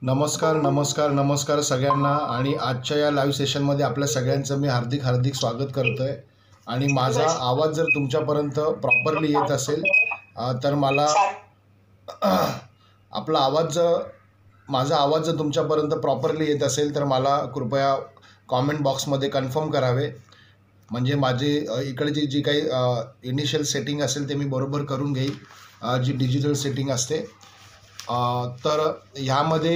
नमस्कार नमस्कार नमस्कार सगळ्यांना आणि आजच्या या लाईव्ह सेशनमध्ये आपल्या सगळ्यांचं मी हार्दिक हार्दिक स्वागत करतोय आणि माझा आवाज जर तुमच्यापर्यंत प्रॉपरली येत असेल तर मला आपला आवाज माझा आवाज जर तुमच्यापर्यंत प्रॉपरली येत असेल तर मला कृपया कॉमेंट बॉक्समध्ये कन्फर्म करावे, म्हणजे माझे इकडे जी काही इनिशियल सेटिंग असेल ते मी बरोबर करून घेईल, जी डिजिटल सेटिंग असते. तर ह्यामध्ये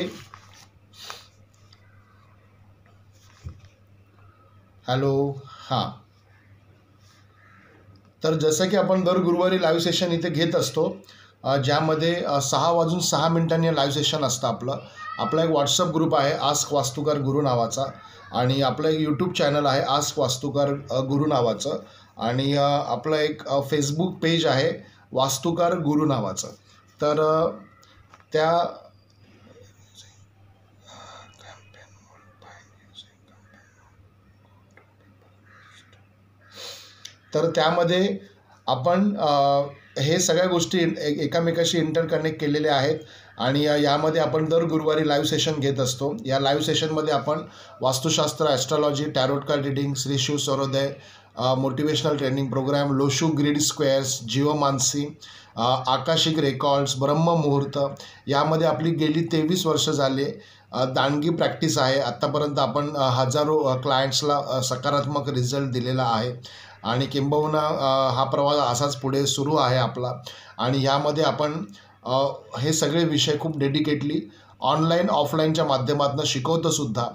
हॅलो हां, तर जसं की आपण दर गुरुवारी लाईव्ह सेशन इथे घेत असतो, ज्यामध्ये 6:06 लाईव्ह सेशन असतं. आपला एक व्हॉट्सअप ग्रुप आहे आस्क वास्तुकार गुरु नावाचा, आणि आपलं एक यूट्यूब चॅनल आहे आस्क वास्तुकार गुरु नावाचं, आणि आपलं एक फेसबुक पेज आहे वास्तुकार गुरु नावाचं. तर त्या तर त्यामध्ये आपण हे सगळ्या गोष्टी एकामेकाशी इंटरकनेक्ट केलेल्या आहेत, आणि यामध्ये आपण दर गुरुवारी लाईव्ह सेशन घेत असतो. या लाईव्ह सेशनमध्ये आपण vastushastra, astrology, tarot card reading, Shri Shiv Saurodaya, motivational training programme, Lo Shu grid squares, geomancy, akashic records, ब्रह्ममुहूर्त, यामध्ये आपली गेली 23 वर्ष झाले दांडगी प्रॅक्टिस आहे. आत्तापर्यंत आपण हजारो क्लायंट्सला सकारात्मक रिझल्ट दिलेला आहे, आणि किंबहुना हा प्रवास असाच पुढे सुरू आहे आपला. आणि यामध्ये आपण हे सगळे विषय खूप डेडिकेटली ऑनलाईन ऑफलाईनच्या माध्यमातून शिकवतोसुद्धा.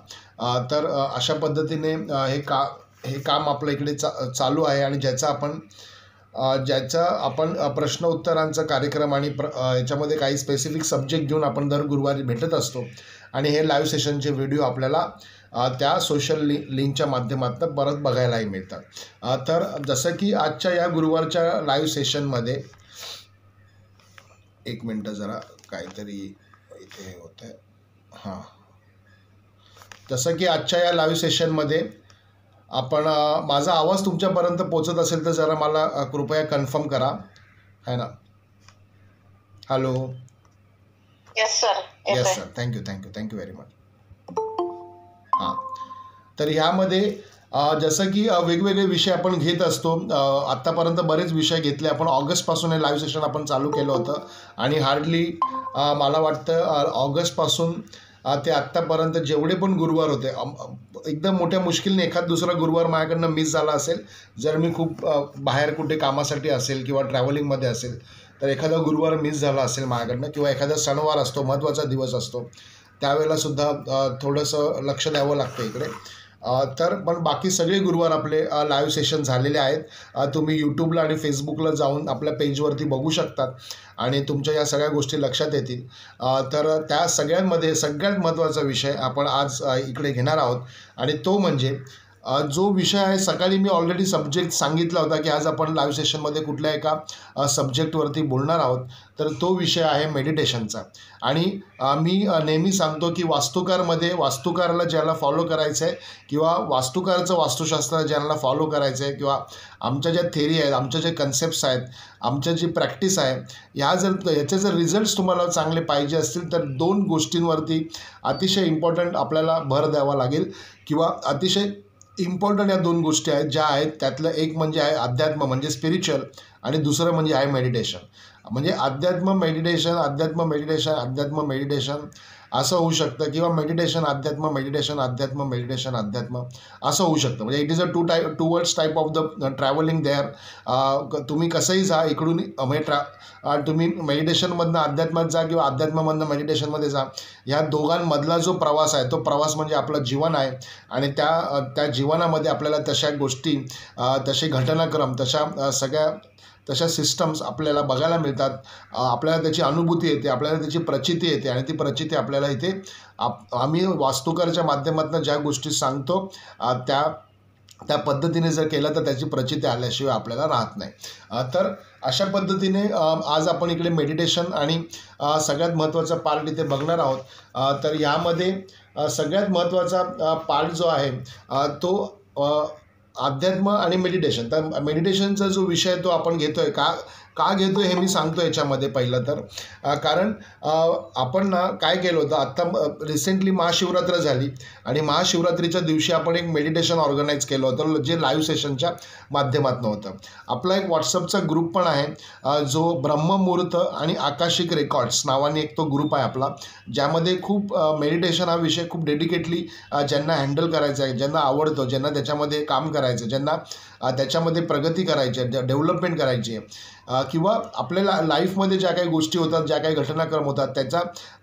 तर अशा पद्धतीने हे काम आपल्या इकडे चालू आहे, आणि ज्याचा आपण प्रश्न उत्तरांचा कार्यक्रम आणि याच्यामध्ये काही स्पेसिफिक सब्जेक्ट घेऊन आपण दर गुरुवारी भेटत असतो, आणि हे लाईव्ह सेशनचे व्हिडिओ आपल्याला त्या सोशल लिंकच्या माध्यमातून परत बघायलाही मिळतात. तर जसं की आजच्या या गुरुवारच्या लाईव्ह सेशनमध्ये, एक मिनटं जरा काहीतरी इथे होतं आहे. हां, जसं की आजच्या या लाईव्ह सेशनमध्ये आपण माझा आवाज तुमच्यापर्यंत पोचत असेल तर जरा मला कृपया कन्फर्म करा, है ना. Hello. Yes sir. Yes sir, thank you very much. हां, तर ह्यामध्ये जसं की वेगवेगळे विषय आपण घेत असतो. आत्तापर्यंत बरेच विषय घेतले आपण. ऑगस्टपासून हे लाईव्ह सेशन आपण चालू केलं होतं, आणि हार्डली मला वाटतं ऑगस्टपासून ते आत्तापर्यंत जेवढे पण गुरुवार होते, एकदम मोठ्या मुश्किलने एखाद दुसरा गुरुवार माझ्याकडनं मिस झाला असेल, जर मी खूप बाहेर कुठे कामासाठी असेल किंवा ट्रॅव्हलिंगमध्ये असेल तर एखादा गुरुवार मिस झाला असेल माझ्याकडनं, किंवा एखादा सणवार असतो, महत्त्वाचा दिवस असतो, त्यावेळेलासुद्धा थोडंसं लक्ष द्यावं लागतं इकडे. तर पण बाकी सगळे गुरुवार आपले लाईव्ह सेशन झालेले आहेत. तुम्ही यूट्यूबला आणि फेसबुकला जाऊन आपल्या पेजवरती बघू शकतात, आणि तुमच्या या सगळ्या गोष्टी लक्षात येतील. तर त्या सगळ्यांमध्ये सगळ्यात महत्त्वाचा विषय आपण आज इकडे घेणार आहोत, आणि तो म्हणजे जो विषय आहे. सकाळी मी ऑलरेडी सब्जेक्ट सांगितला होता की आज आपण लाईव्ह सेशनमध्ये कुठल्या एका सब्जेक्टवरती बोलणार आहोत. तर तो विषय आहे मेडिटेशनचा. आणि मी नेहमी सांगतो की वास्तुकाराला ज्याला फॉलो करायचं आहे, किंवा वास्तुकाराचं वास्तुशास्त्र ज्यांना फॉलो करायचं आहे, किंवा आमच्या ज्या थेरी आहेत, आमच्या जे कन्सेप्ट्स आहेत, आमच्या जी प्रॅक्टिस आहे, याचे जर रिझल्ट्स तुम्हाला चांगले पाहिजे असतील तर 2 गोष्टींवरती अतिशय इम्पॉर्टंट आपल्याला भर द्यावा लागेल, किंवा अतिशय इम्पॉर्टंट या 2 गोष्टी आहेत ज्या आहेत. त्यातलं एक म्हणजे आहे अध्यात्म, म्हणजे स्पिरिच्युअल, आणि दुसरं म्हणजे आहे मेडिटेशन. म्हणजे अध्यात्म मेडिटेशन असं होऊ शकतं, किंवा मेडिटेशन अध्यात्म असं होऊ शकतं. म्हणजे it is a two words type of the travelling there. तुम्ही कसंही जा इकडून, म्हणजे तुम्ही मेडिटेशनमधनं अध्यात्मात जा किंवा अध्यात्मामधनं मेडिटेशनमध्ये जा, ह्या दोघांमधला जो प्रवास आहे तो प्रवास म्हणजे आपलं जीवन आहे. आणि त्या जीवनामध्ये आपल्याला तशा गोष्टी, तसे घटनाक्रम, तशा सिस्टम्स आपल्याला बघायला मिळतात. आपल्याला त्याची अनुभूती येते, आपल्याला त्याची प्रचिती येते, आणि ती प्रचिती आपल्याला इथे आम्ही वास्तुकारच्या माध्यमातून ज्या गोष्टी सांगतो त्या पद्धतीने जर केलं तर त्याची प्रचिती आल्याशिवाय आपल्याला राहत नाही. तर अशा पद्धतीने आज आपण इकडे मेडिटेशन आणि सगळ्यात महत्त्वाचा पार्ट इथे बघणार आहोत. तर यामध्ये सगळ्यात महत्त्वाचा पार्ट जो आहे तो अध्यात्म आणि मेडिटेशन. तर मेडिटेशनचा जो विषय तो आपण घेतोय का घेतो हे मी सांगतो याच्यामध्ये. पहिलं तर कारण आपण ना काय केलं होतं, आत्ता रिसेंटली महाशिवरात्र झाली आणि महाशिवरात्रीच्या दिवशी आपण एक मेडिटेशन ऑर्गनाईज केलं होतं, जे लाईव्ह सेशनच्या माध्यमातून होतं. आपला एक व्हॉट्सअपचा ग्रुप पण आहे, जो ब्रह्ममुहूर्त आणि आकाशिक रेकॉर्ड्स नावाने एक तो ग्रुप आहे आपला, ज्यामध्ये खूप मेडिटेशन हा विषय खूप डेडिकेटली ज्यांना हँडल करायचं आहे, ज्यांना आवडतो, ज्यांना त्याच्यामध्ये काम करायचं, ज्यांना त्याच्यामध्ये प्रगती करायची आहे, डेव्हलपमेंट करायची आहे, किंवा आपल्याला लाईफमध्ये ज्या काही गोष्टी होतात, ज्या काही घटनाक्रम होतात,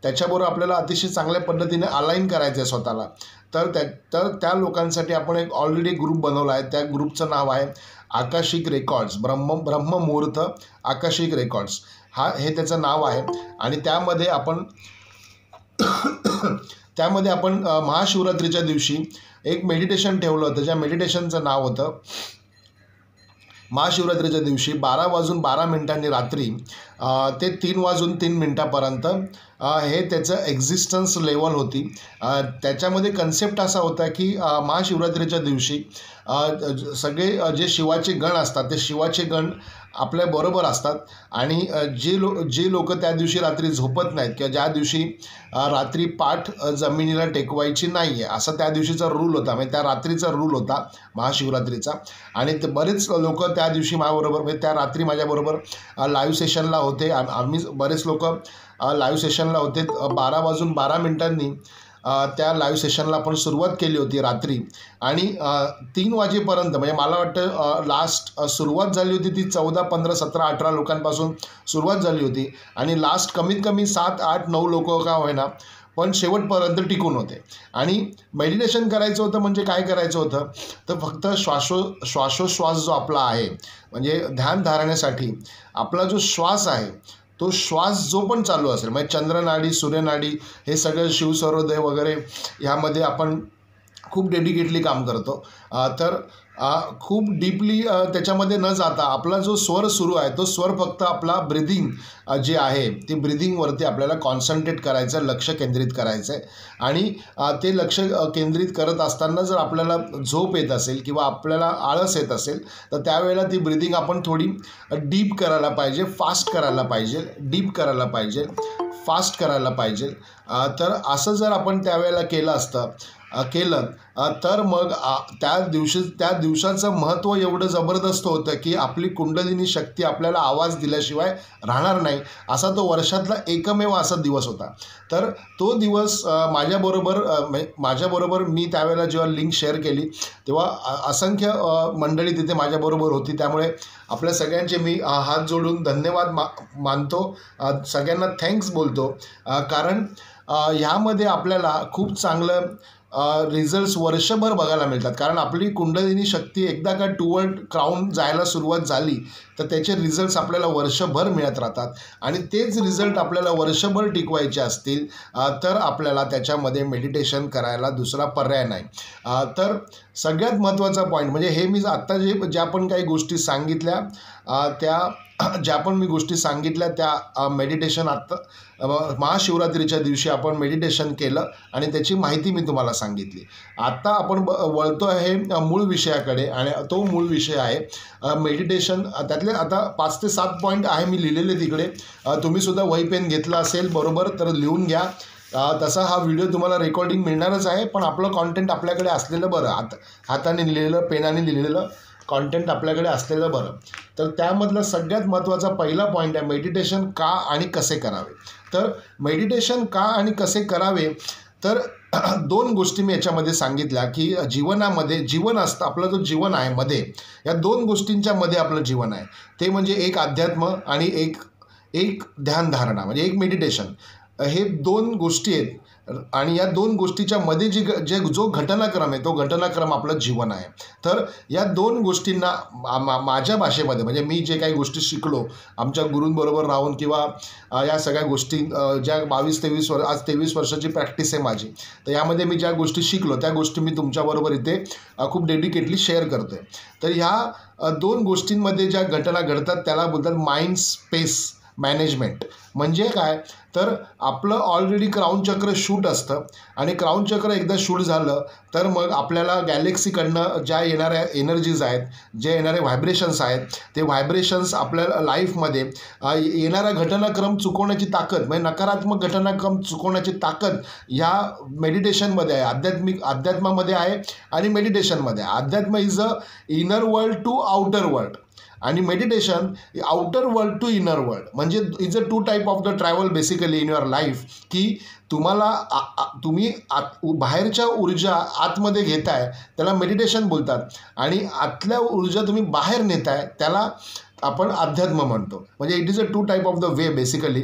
त्याच्याबरोबर आपल्याला अतिशय चांगल्या पद्धतीने अलाईन करायचं आहे स्वतःला. तर त्या लोकांसाठी आपण एक ऑलरेडी ग्रुप बनवला आहे. त्या ग्रुपचं नाव आहे आकाशिक रेकॉर्ड्स, ब्रह्ममुहूर्त आकाशिक रेकॉर्ड्स, हे त्याचं नाव आहे. आणि त्यामध्ये आपण महाशिवरात्रीच्या दिवशी एक मेडिटेशन ठेवलं होतं, ज्या मेडिटेशनचं नाव होतं महाशिवरात्रीच्या दिवशी 12:12 रात्री ते 3:03 हे त्याचं एक्झिस्टन्स लेवल होती. त्याच्यामध्ये कन्सेप्ट असा होता की महाशिवरात्रीच्या दिवशी सगळे जे शिवाचे गण असतात, ते शिवाचे गण आपल्याबरोबर असतात. आणि जे लोक त्या दिवशी रात्री झोपत नाहीत, किंवा ज्या दिवशी रात्री पाठ जमिनीला टेकवायची नाही आहे, असा त्या दिवशीचा रूल होता, म्हणजे त्या रात्रीचा रूल होता महाशिवरात्रीचा. आणि ते बरेच लोक त्या दिवशी माझ्याबरोबर, म्हणजे त्या रात्री माझ्याबरोबर लाईव्ह सेशनला होते. आम्ही बरेच लोक लाईव्ह सेशनला होते. 12:12 त्या लाईव्ह सेशनला आपण सुरुवात केली होती रात्री. आणि 3 वाजेपर्यंत, म्हणजे मला वाटतं लास्ट सुरुवात झाली होती ती 14, 15, 17, 18 लोकांपासून सुरुवात झाली होती. आणि लास्ट कमीत कमी 7, 8, 9 लोक का होईना, पण शेवटपर्यंत टिकून होते. आणि मेडिटेशन करायचं होतं, म्हणजे काय करायचं होतं, तर फक्त श्वासोश्वास जो आपला आहे, म्हणजे ध्यान धारण्यासाठी आपला जो श्वास आहे, तो श्वास जो पण चालू असेल, म्हणजे चंद्रनाडी, सूर्यनाडी, हे सगळं शिवसरोदय वगैरे ह्यामध्ये आपण खूप डेडिकेटली काम करतो. तर खूप डीपली त्याच्यामध्ये न जाता आपला जो स्वर सुरू आहे, तो स्वर फक्त आपला ब्रिदिंग जे आहे, ती ब्रिदिंगवरती आपल्याला कॉन्सन्ट्रेट करायचं, लक्ष केंद्रित करायचं आहे. आणि ते लक्ष केंद्रित करत असताना जर आपल्याला झोप येत असेल किंवा आपल्याला आळस येत असेल, तर त्यावेळेला ती ब्रिदिंग आपण थोडी डीप करायला पाहिजे, फास्ट करायला पाहिजे, डीप करायला पाहिजे, फास्ट करायला पाहिजे. तर असं जर आपण त्यावेळेला केलं तर मग त्या दिवसाचं महत्त्व एवढं जबरदस्त होतं की आपली कुंडलिनी शक्ती आपल्याला आवाज दिल्याशिवाय राहणार नाही, असा तो वर्षातला एकमेव असा दिवस होता. तर तो दिवस माझ्याबरोबर मी त्यावेळेला जेव्हा लिंक शेअर केली, तेव्हा असंख्य मंडळी तिथे माझ्याबरोबर होती. त्यामुळे आपल्या सगळ्यांचे मी हात जोडून धन्यवाद मानतो, सगळ्यांना थँक्स बोलतो. कारण ह्यामध्ये आपल्याला खूप चांगलं रिझल्ट्स वर्षभर बघायला मिळतात. कारण आपली कुंडलिनी शक्ती एकदा का टुवर्ड क्राऊन जायला सुरुवात झाली, तर त्याचे रिझल्ट्स आपल्याला वर्षभर मिळत राहतात. आणि तेच रिझल्ट आपल्याला वर्षभर टिकवायचे असतील तर आपल्याला त्याच्यामध्ये मेडिटेशन करायला दुसरा पर्याय नाही. तर सगळ्यात महत्त्वाचा पॉईंट म्हणजे हे मी आत्ता ज्या पण काही गोष्टी सांगितल्या, त्या मेडिटेशन आत्ता महाशिवरात्रीच्या दिवशी आपण मेडिटेशन केलं आणि त्याची माहिती मी तुम्हाला सांगितली. आत्ता आपण वळतो आहे मूळ विषयाकडे, आणि तो मूळ विषय आहे मेडिटेशन. त्यातले आता 5 ते 7 पॉईंट आहे मी लिहिलेले तिकडे. तुम्हीसुद्धा वही पेन घेतला असेल बरोबर, तर लिहून घ्या. तसा हा व्हिडिओ तुम्हाला रेकॉर्डिंग मिळणारच आहे, पण आपलं कॉन्टेंट आपल्याकडे असलेलं बरं. हाताने लिहिलेलं, पेनाने लिहिलेलं कॉन्टेंट आपल्याकडे असलेलं बरं. तर त्यामधला सगळ्यात महत्त्वाचा पहिला पॉईंट आहे मेडिटेशन का आणि कसे करावे. तर मेडिटेशन का आणि कसे करावे, तर 2 गोष्टी मी याच्यामध्ये सांगितल्या की जीवन असतं, आपलं जो जीवन आहे मध्ये, या 2 गोष्टींच्या मध्ये आपलं जीवन आहे. ते म्हणजे एक अध्यात्म आणि एक ध्यानधारणा, म्हणजे एक मेडिटेशन. हे 2 गोष्टी आहेत. आणि या 2 गोष्टीच्या मध्ये जो घटनाक्रम आहे, तो घटनाक्रम आपलं जीवन आहे. तर या 2 गोष्टींना माझ्या भाषेमध्ये, म्हणजे मी जे काही गोष्टी शिकलो आमच्या गुरूंबरोबर राहून, किंवा या सगळ्या गोष्टी ज्या 22-23 आज 23 वर्षाची प्रॅक्टिस आहे माझी, तर यामध्ये मी ज्या गोष्टी शिकलो त्या गोष्टी मी तुमच्याबरोबर इथे खूप डेडिकेटली शेअर करतो आहे. तर ह्या 2 गोष्टींमध्ये ज्या घटना घडतात त्याला बोलतात माइंड स्पेस मॅनेजमेंट. म्हणजे काय तर आपलं ऑलरेडी क्राऊन चक्र शूट असतं आणि क्राऊन चक्र एकदा शूट झालं तर मग आपल्याला गॅलेक्सीकडनं ज्या येणाऱ्या एनर्जीज आहेत, जे येणारे व्हायब्रेशन्स आहेत, ते व्हायब्रेशन्स आपल्या लाईफमध्ये येणारा घटनाक्रम चुकवण्याची ताकद, म्हणजे नकारात्मक घटनाक्रम चुकवण्याची ताकद ह्या मेडिटेशनमध्ये आहे, अध्यात्मामध्ये आहे आणि मेडिटेशनमध्ये आहे. अध्यात्म is a inner world to outer world आणि meditation outer world to inner world. म्हणजे is a two type of the travel basically in your life, की तुम्ही बाहेरच्या ऊर्जा आतमध्ये घेताय त्याला मेडिटेशन बोलतात आणि आतल्या ऊर्जा तुम्ही बाहेर नेताय त्याला आपण अध्यात्म म्हणतो. म्हणजे it is a two type of the way basically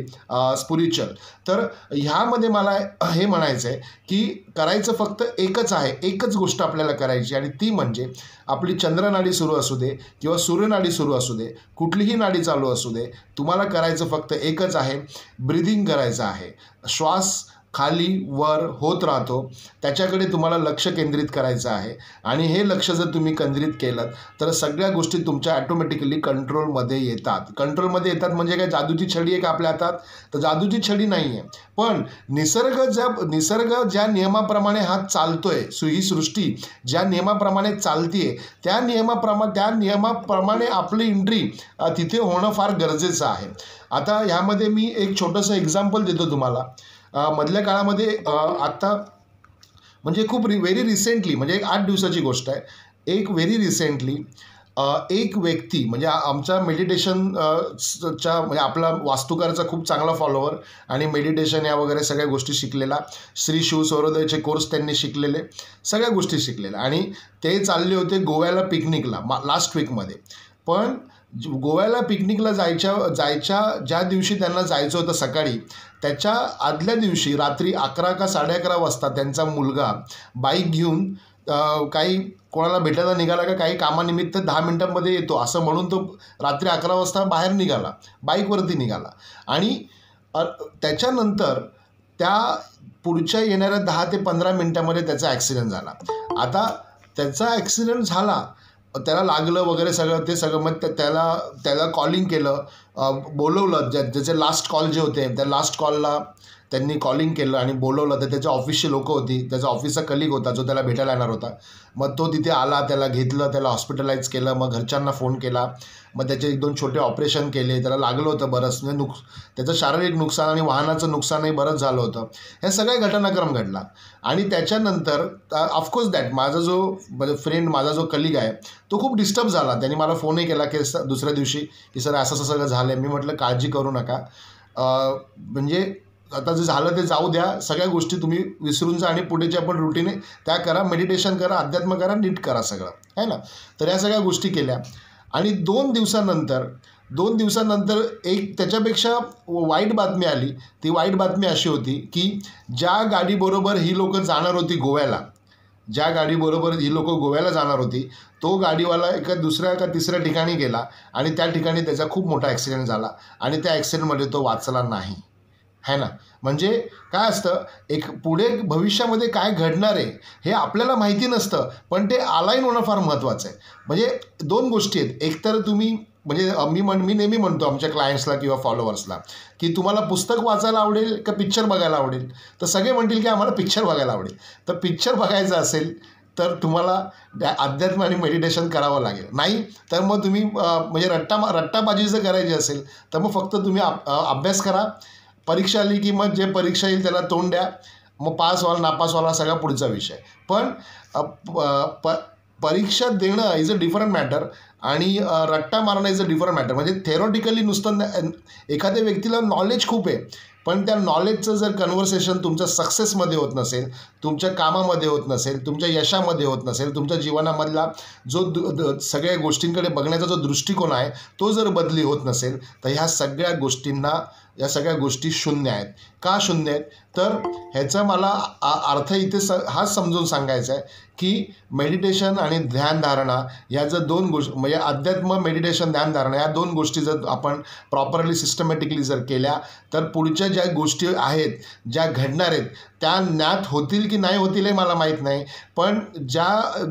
spiritual. तर ह्यामध्ये मला हे म्हणायचं आहे की करायचं फक्त एकच आहे, एकच गोष्ट आपल्याला करायची आणि ती म्हणजे आपली चंद्रनाडी सुरू असू दे किंवा सूर्यनाडी सुरू असू दे, कुठलीही नाडी चालू असू दे, तुम्हाला करायचं फक्त एकच आहे, ब्रिदिंग करायचं आहे. श्वास खाली वर होत राहतो, त्याच्याकडे तुम्हाला लक्ष केंद्रित करायचं आहे आणि हे लक्ष जर तुम्ही केंद्रित केलं तर सगळ्या गोष्टी तुमच्या ॲटोमॅटिकली कंट्रोलमध्ये येतात. कंट्रोलमध्ये येतात म्हणजे काय जादूची छडी आहे का आपल्या हातात? तर जादूची छडी नाही आहे, पण निसर्ग ज्या नियमाप्रमाणे हा चालतोय, ही सृष्टी ज्या नियमाप्रमाणे चालतीये त्या नियमाप्रमाणे आपली एंट्री तिथे होणं फार गरजेचं आहे. आता ह्यामध्ये मी एक छोटंसं एक्झाम्पल देतो तुम्हाला. मधल्या काळामध्ये आत्ता म्हणजे खूप व्हेरी रिसेंटली, म्हणजे एक 8 दिवसाची गोष्ट आहे, एक व्हेरी रिसेंटली एक व्यक्ती म्हणजे आमच्या मेडिटेशनच्या म्हणजे आपला वास्तुकारचा खूप चांगला फॉलोवर आणि मेडिटेशन या वगैरे सगळ्या गोष्टी शिकलेला, श्री शिव सौरोदयचे कोर्स त्यांनी शिकलेले, सगळ्या गोष्टी शिकलेल्या आणि ते चालले होते गोव्याला पिकनिकला लास्ट वीकमध्ये. पण गोव्याला पिकनिकला जायच्या ज्या दिवशी त्यांना जायचं होतं सकाळी, त्याच्या आदल्या दिवशी रात्री 11 का 11:30 वाजता त्यांचा मुलगा बाईक घेऊन काही कोणाला भेटायला निघाला का काही कामानिमित्त 10 मिनिटांमध्ये येतो असं म्हणून तो रात्री 11 वाजता बाहेर निघाला, बाईकवरती निघाला आणि त्याच्यानंतर त्या पुढच्या येणाऱ्या 10 ते 15 मिनिटांमध्ये त्याचा ॲक्सिडेंट झाला. आता त्याचा ॲक्सिडेंट झाला, त्याला लागलं वगैरे सगळं ते सगळं, मग त्याला कॉलिंग केलं, बोलवलं, ज्याचे लास्ट कॉल जे होते त्या लास्ट कॉलला त्यांनी कॉलिंग केलं आणि बोलवलं. तर त्याच्या ऑफिसची लोकं होती, त्याचा ऑफिसचा कलिग होता जो त्याला भेटायला येणार होता. मग तो तिथे आला, त्याला घेतलं, त्याला हॉस्पिटलाइज केलं, मग घरच्यांना फोन केला, मग त्याचे 1-2 छोटे ऑपरेशन केले. त्याला लागलं होतं बरंच, म्हणजे त्याचं शारीरिक नुकसान आणि वाहनाचं नुकसानही बरंच झालं होतं. हे सगळे घटनाक्रम घडला आणि त्याच्यानंतर ऑफकोर्स दॅट माझा जो फ्रेंड, माझा जो कलिग आहे तो खूप डिस्टर्ब झाला. त्यांनी मला फोनही केला की दुसऱ्या दिवशी की सर असं सगळं झालं आहे. मी म्हटलं काळजी करू नका, म्हणजे आता जे झालं ते जाऊ द्या, सगळ्या गोष्टी तुम्ही विसरून जा आणि पुढेच्या आपण रुटीने त्या करा, मेडिटेशन करा, अध्यात्म करा, नीट करा सगळं, आहे ना. तर या सगळ्या गोष्टी केल्या आणि 2 दिवसानंतर एक त्याच्यापेक्षा वाईट बातमी आली. ती वाईट बातमी अशी होती की ज्या गाडीबरोबर ही लोकं जाणार होती गोव्याला, जाणार होती, तो गाडीवाला एका दुसऱ्या का तिसऱ्या ठिकाणी गेला आणि त्या ठिकाणी त्याचा खूप मोठा ॲक्सिडेंट झाला आणि त्या ॲक्सिडेंटमध्ये तो वाचला नाही, है ना. म्हणजे काय असतं, एक पुढे भविष्यामध्ये काय घडणार आहे हे आपल्याला माहिती नसतं, पण ते अलाईन होणं फार महत्त्वाचं आहे. म्हणजे 2 गोष्टी आहेत. एकतर तुम्ही म्हणजे मी नेहमी म्हणतो आमच्या क्लायंट्सला किंवा फॉलोअर्सला की तुम्हाला पुस्तक वाचायला आवडेल का पिक्चर बघायला आवडेल? तर सगळे म्हणतील की आम्हाला पिक्चर बघायला आवडेल. तर पिक्चर बघायचं असेल तर तुम्हाला अध्यात्म आणि मेडिटेशन करावं लागेल. नाही तर मग तुम्ही म्हणजे रट्टाबाजी जर करायची असेल तर मग फक्त तुम्ही अभ्यास करा. परीक्षा आली की मग जे परीक्षा येईल त्याला तोंड द्या, मग पास व्हाल नापास व्हाल सगळा पुढचा विषय. पण परीक्षा देणं इज अ डिफरंट मॅटर आणि रट्टा मारणं इज अ डिफरंट मॅटर. म्हणजे थेरॉटिकली नुसतं एखाद्या व्यक्तीला नॉलेज खूप आहे, पण त्या नॉलेजचं जर कन्व्हर्सेशन तुमच्या सक्सेसमध्ये होत नसेल, तुमच्या कामामध्ये होत नसेल, तुमच्या यशामध्ये होत नसेल, तुमच्या जीवनामधला जो सगळ्या गोष्टींकडे बघण्याचा जो दृष्टिकोन आहे तो जर बदली होत नसेल तर ह्या सगळ्या गोष्टी शून्य आहेत. का शून्य आहेत? तर ह्याचा मला अर्थ इथे हाच समजून सांगायचा आहे की मेडिटेशन आणि ध्यानधारणा या जर दोन गोष्टी म्हणजे अध्यात्म, मेडिटेशन, ध्यानधारणा या दोन गोष्टी जर आपण प्रॉपरली सिस्टमॅटिकली जर केल्या तर पुढच्या ज्या गोष्टी आहेत ज्या घडणार आहेत त्या ज्ञात होतील की नाही होतील हे मला माहीत नाही, पण ज्या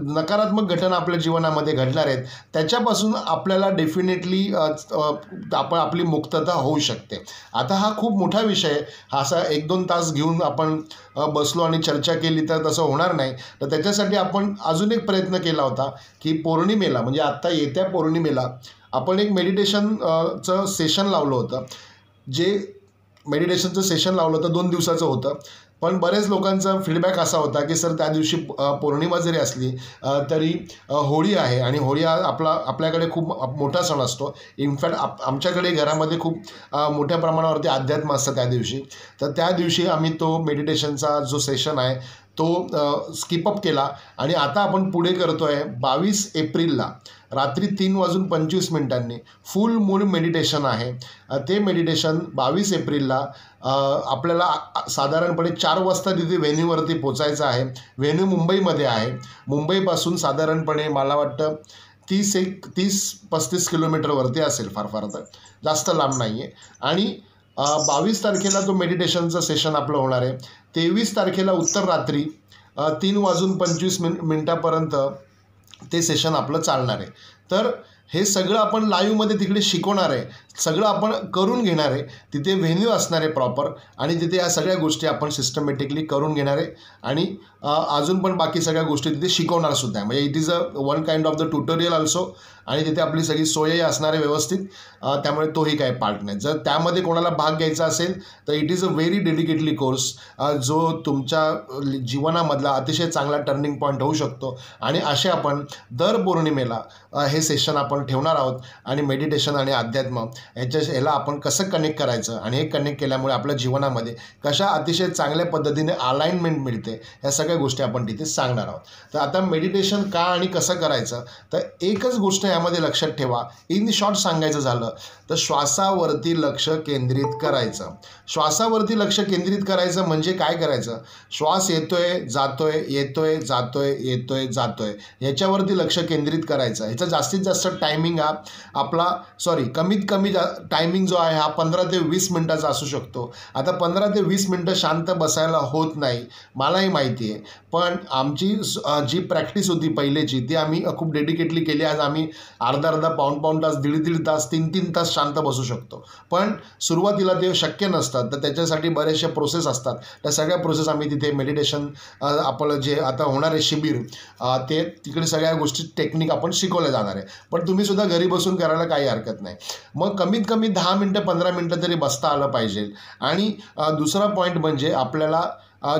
नकारात्मक घटना आपल्या जीवनामध्ये घडणार आहेत त्याच्यापासून आपल्याला डेफिनेटली आपण आपली मुक्तता होऊ शकते. आता हा खूप मोठा विषय आहे, हा असा 1-2 तास घेऊन आपण बसलो आणि चर्चा केली तर तसं होणार नाही. तर त्याच्यासाठी आपण अजून एक प्रयत्न केला होता की पौर्णिमेला म्हणजे आत्ता येत्या पौर्णिमेला आपण एक मेडिटेशनचं सेशन लावलं होतं. जे मेडिटेशनचं सेशन लावलं होतं 2 दिवसाचं होतं, पण बरेच लोकांचा फीडबॅक असा होता की सर त्या दिवशी पौर्णिमा जरी असली तरी होळी आहे आणि होळी हा आपल्याकडे खूप मोठा सण असतो. इनफॅक्ट आमच्याकडे घरामध्ये खूप मोठ्या प्रमाणावरती अध्यात्म असतं त्या दिवशी. तर त्या दिवशी आम्ही तो मेडिटेशनचा जो सेशन आहे तो स्किपअप केला आणि आता आपण पुढे करतो आहे 22 एप्रिलला रात्री 3:25 फुल मून मेडिटेशन आहे. ते मेडिटेशन 22 एप्रिलला आपल्याला साधारणपणे 4 वाजता तिथे व्हेन्यूवरती पोचायचं आहे. व्हेन्यू मुंबईमध्ये आहे. मुंबईपासून साधारणपणे मला वाटतं 30-35 किलोमीटरवरती असेल, फार तर जास्त लांब नाही आहे. आणि 22 तारखेला तो मेडिटेशनचं सेशन आपलं होणार आहे. 23 तारखेला उत्तर रात्री 3:25 ते सेशन आपलं चालणार आहे. तर हे सगळं आपण लाईव्हमध्ये तिकडे शिकवणार आहे, सगळं आपण करून घेणार आहे. तिथे व्हेन्यू असणार आहे प्रॉपर आणि तिथे या सगळ्या गोष्टी आपण सिस्टमॅटिकली करून घेणार आहे आणि अजून पण बाकी सगळ्या गोष्टी तिथे शिकवणार सुद्धा आहे. म्हणजे it is one kind of the tutorial also आणि तिथे आपली सगळी सोयही असणार आहे व्यवस्थित. त्यामुळे तोही काही पार्ट नाही. जर त्यामध्ये कोणाला भाग घ्यायचा असेल तर it is a very dedicatedly course जो तुमच्या जीवनामधला अतिशय चांगला टर्निंग पॉईंट होऊ शकतो. आणि असे आपण दर पौर्णिमेला हे सेशन आपण ठेवणार आहोत आणि मेडिटेशन आणि अध्यात्म ह्याला आपण कसं कनेक्ट करायचं आणि हे कनेक्ट केल्यामुळे आपल्या जीवनामध्ये कशा अतिशय चांगल्या पद्धतीने अलाइनमेंट मिळते ह्या सगळ्या गोष्टी आपण तिथे सांगणार आहोत. तर आता मेडिटेशन का आणि कसं करायचं तर एकच गोष्ट यामध्ये लक्षात ठेवा. इन शॉर्ट सांगायचं झालं तर श्वासावरती लक्ष केंद्रित करायचं. श्वासावरती लक्ष केंद्रित करायचं म्हणजे काय करायचं? श्वास येतोय जातोय येतोय जातोय येतोय जातोय याच्यावरती लक्ष केंद्रित करायचं. ह्याचा जास्तीत जास्त टायमिंग हा आपला कमीत कमी टायमिंग जो आहे हा 15 ते 20 मिनटाचा असू शकतो. आता 15 ते 20 मिनटं शांत बसायला होत नाही, मलाही माहिती आहे, पण आमची जी प्रॅक्टिस होती पहिलेची ती आम्ही खूप डेडिकेटली केली. आज आम्ही अर्धा पाऊण तास, दीड तास, 3 तास शांत बसू शकतो. पण सुरुवातीला ते शक्य नसतात, तर त्याच्यासाठी बरेचसे प्रोसेस असतात. त्या सगळ्या प्रोसेस आम्ही तिथे मेडिटेशन आपलं जे आता होणार आहे शिबिर ते तिकडे सगळ्या गोष्टी टेक्निक आपण शिकवल्या जाणार आहे. पण तुम्ही सुद्धा घरी बसून करायला काही हरकत नाही. मग कमीत कमी 10 मिनटं 15 मिनटं तरी बसता आलं पाहिजे. आणि दुसरा पॉईंट म्हणजे आपल्याला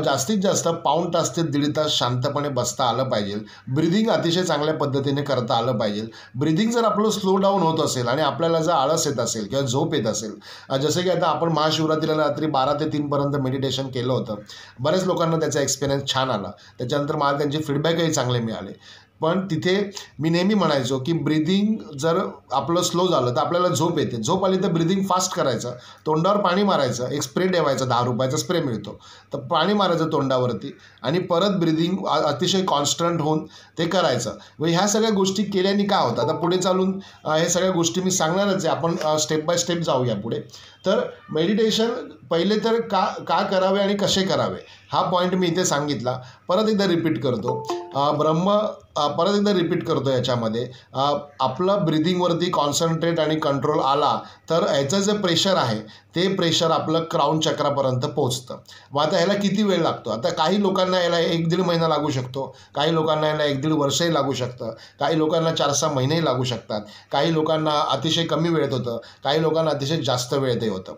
जास्तीत जास्त पाऊण तास ते दीड तास शांतपणे बसता आलं पाहिजे. ब्रिदिंग अतिशय चांगल्या पद्धतीने करता आलं पाहिजे. ब्रिदिंग जर आपलं स्लो डाऊन होत असेल आणि आपल्याला जर आळस येत असेल किंवा झोप येत असेल, जसं की आता आपण महाशिवरात्रीला रात्री 12 ते 3 मेडिटेशन केलं होतं. बऱ्याच लोकांना त्याचा एक्सपिरियन्स छान आला. त्याच्यानंतर मला त्यांचे फीडबॅकही चांगले मिळाले. पण तिथे मी नेहमी म्हणायचो की ब्रिदिंग जर आपलं स्लो झालं तर आपल्याला झोप येते. झोप आली तर ब्रिदिंग फास्ट करायचं, तोंडावर पाणी मारायचं, एक स्प्रे ठेवायचा, 10 रुपयाचा स्प्रे मिळतो, तर पाणी मारायचं तोंडावरती आणि परत ब्रिदिंग अतिशय कॉन्स्टंट होऊन ते करायचं. मग ह्या सगळ्या गोष्टी केल्याने काय होतं, आता पुढे चालून हे सगळ्या गोष्टी मी सांगणारच आहे. आपण स्टेप बाय स्टेप जाऊया पुढे. तर मेडिटेशन पहिले तर का करावे आणि कसे करावे हा पॉईंट मी इथे सांगितला. परत एकदा रिपीट करतो. परत एकदा रिपीट करतो. याच्यामध्ये आपलं ब्रिदिंगवरती कॉन्सन्ट्रेट आणि कंट्रोल आला तर ह्याचं जे प्रेशर आहे ते प्रेशर आपलं क्राऊन चक्रापर्यंत पोहोचतं. मग आता ह्याला किती वेळ लागतो? आता काही लोकांना याला 1-1.5 महिना लागू शकतो, काही लोकांना याला 1-1.5 वर्षही लागू शकतं, काही लोकांना 4-6 महिनेही लागू शकतात, काही लोकांना अतिशय कमी वेळेत होतं, काही लोकांना अतिशय जास्त वेळेतही होतं.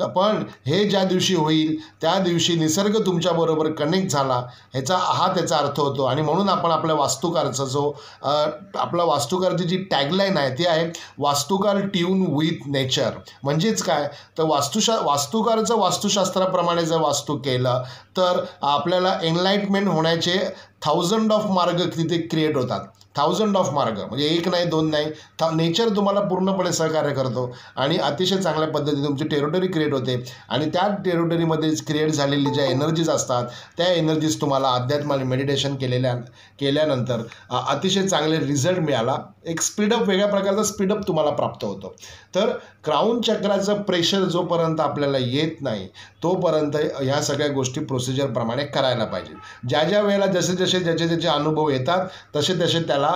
पण हे ज्या दिवशी होईल त्या दिवशी निसर्ग तुमच्याबरोबर कनेक्ट झाला त्याचा अर्थ होतो. आणि म्हणून आपण आपल्या वास्तुकारचा जो आपला वास्तुकारची जी टॅगलाईन आहे ती आहे वास्तुकार ट्यून विथ नेचर. म्हणजेच काय तर वास्तुकारचं वास्तुशास्त्राप्रमाणे जर वास्तू केलं तर आपल्याला एनलाइटमेंट होण्याचे 1000 ऑफ मार्ग तिथे क्रिएट होतात. 1000 ऑफ मार्ग, म्हणजे एक नाही दोन नाही, नेचर तुम्हाला पूर्णपणे सहकार्य करतो आणि अतिशय चांगल्या पद्धतीने तुमची टेरिटरी क्रिएट होते आणि त्या टेरिटरीमध्ये क्रिएट झालेली ज्या एनर्जीज असतात त्या एनर्जीज तुम्हाला अध्यात्म आणि मेडिटेशन केल्यानंतर अतिशय चांगले रिझल्ट मिळाला. एक स्पीडअप, वेगळ्या प्रकारचा स्पीडअप तुम्हाला प्राप्त होतो. तर क्राऊन चक्राचं प्रेशर जोपर्यंत आपल्याला येत नाही तोपर्यंत ह्या सगळ्या गोष्टी प्रोसिजरप्रमाणे करायला पाहिजे. ज्या ज्या वेळेला जसे ज्याचे अनुभव येतात तसे त्याला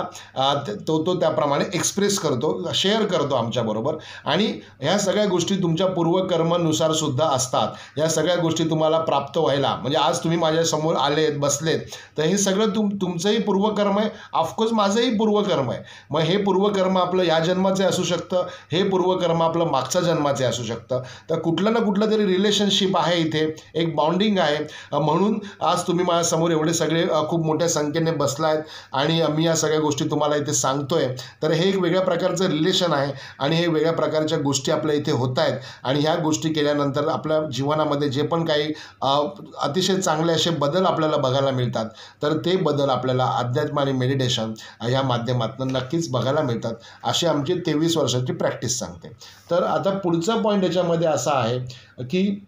तो त्याप्रमाणे एक्सप्रेस करतो, शेअर करतो आमच्याबरोबर. आणि ह्या सगळ्या गोष्टी तुमच्या पूर्वकर्मानुसार सुद्धा असतात. या सगळ्या गोष्टी तुम्हाला प्राप्त व्हायला, म्हणजे आज तुम्ही माझ्यासमोर आलेत बसलेत तर हे सगळं तुमचंही पूर्वकर्म आहे. ऑफकोर्स माझंही पूर्वकर्म आहे. मग हे पूर्वकर्म आपलं या जन्माचे असू शकतं, हे पूर्वकर्म आपलं मागच्या जन्माचे असू शकतं. तर कुठलं ना कुठलं तरी रिलेशनशिप आहे, इथे एक बॉन्डिंग आहे. म्हणून आज तुम्ही माझ्यासमोर एवढे सगळे खूप मोठ्या संख्येने बसलायत आणि मी या सगळ्या गोष्टी तुम्हाला इथे सांगतोय. तर हे एक वेगळ्या प्रकारचं रिलेशन आहे आणि हे वेगळ्या प्रकारच्या गोष्टी आपल्या इथे होत आहेत. आणि ह्या गोष्टी केल्यानंतर आपल्या जीवनामध्ये जे पण काही अतिशय चांगले असे बदल आपल्याला बघायला मिळतात तर ते बदल आपल्याला अध्यात्म आणि मेडिटेशन ह्या माध्यमातून नक्कीच बघायला मिळतात, अशी आमची 23 वर्षाची प्रॅक्टिस सांगते. तर आता पुढचा पॉईंट याच्यामध्ये असा आहे की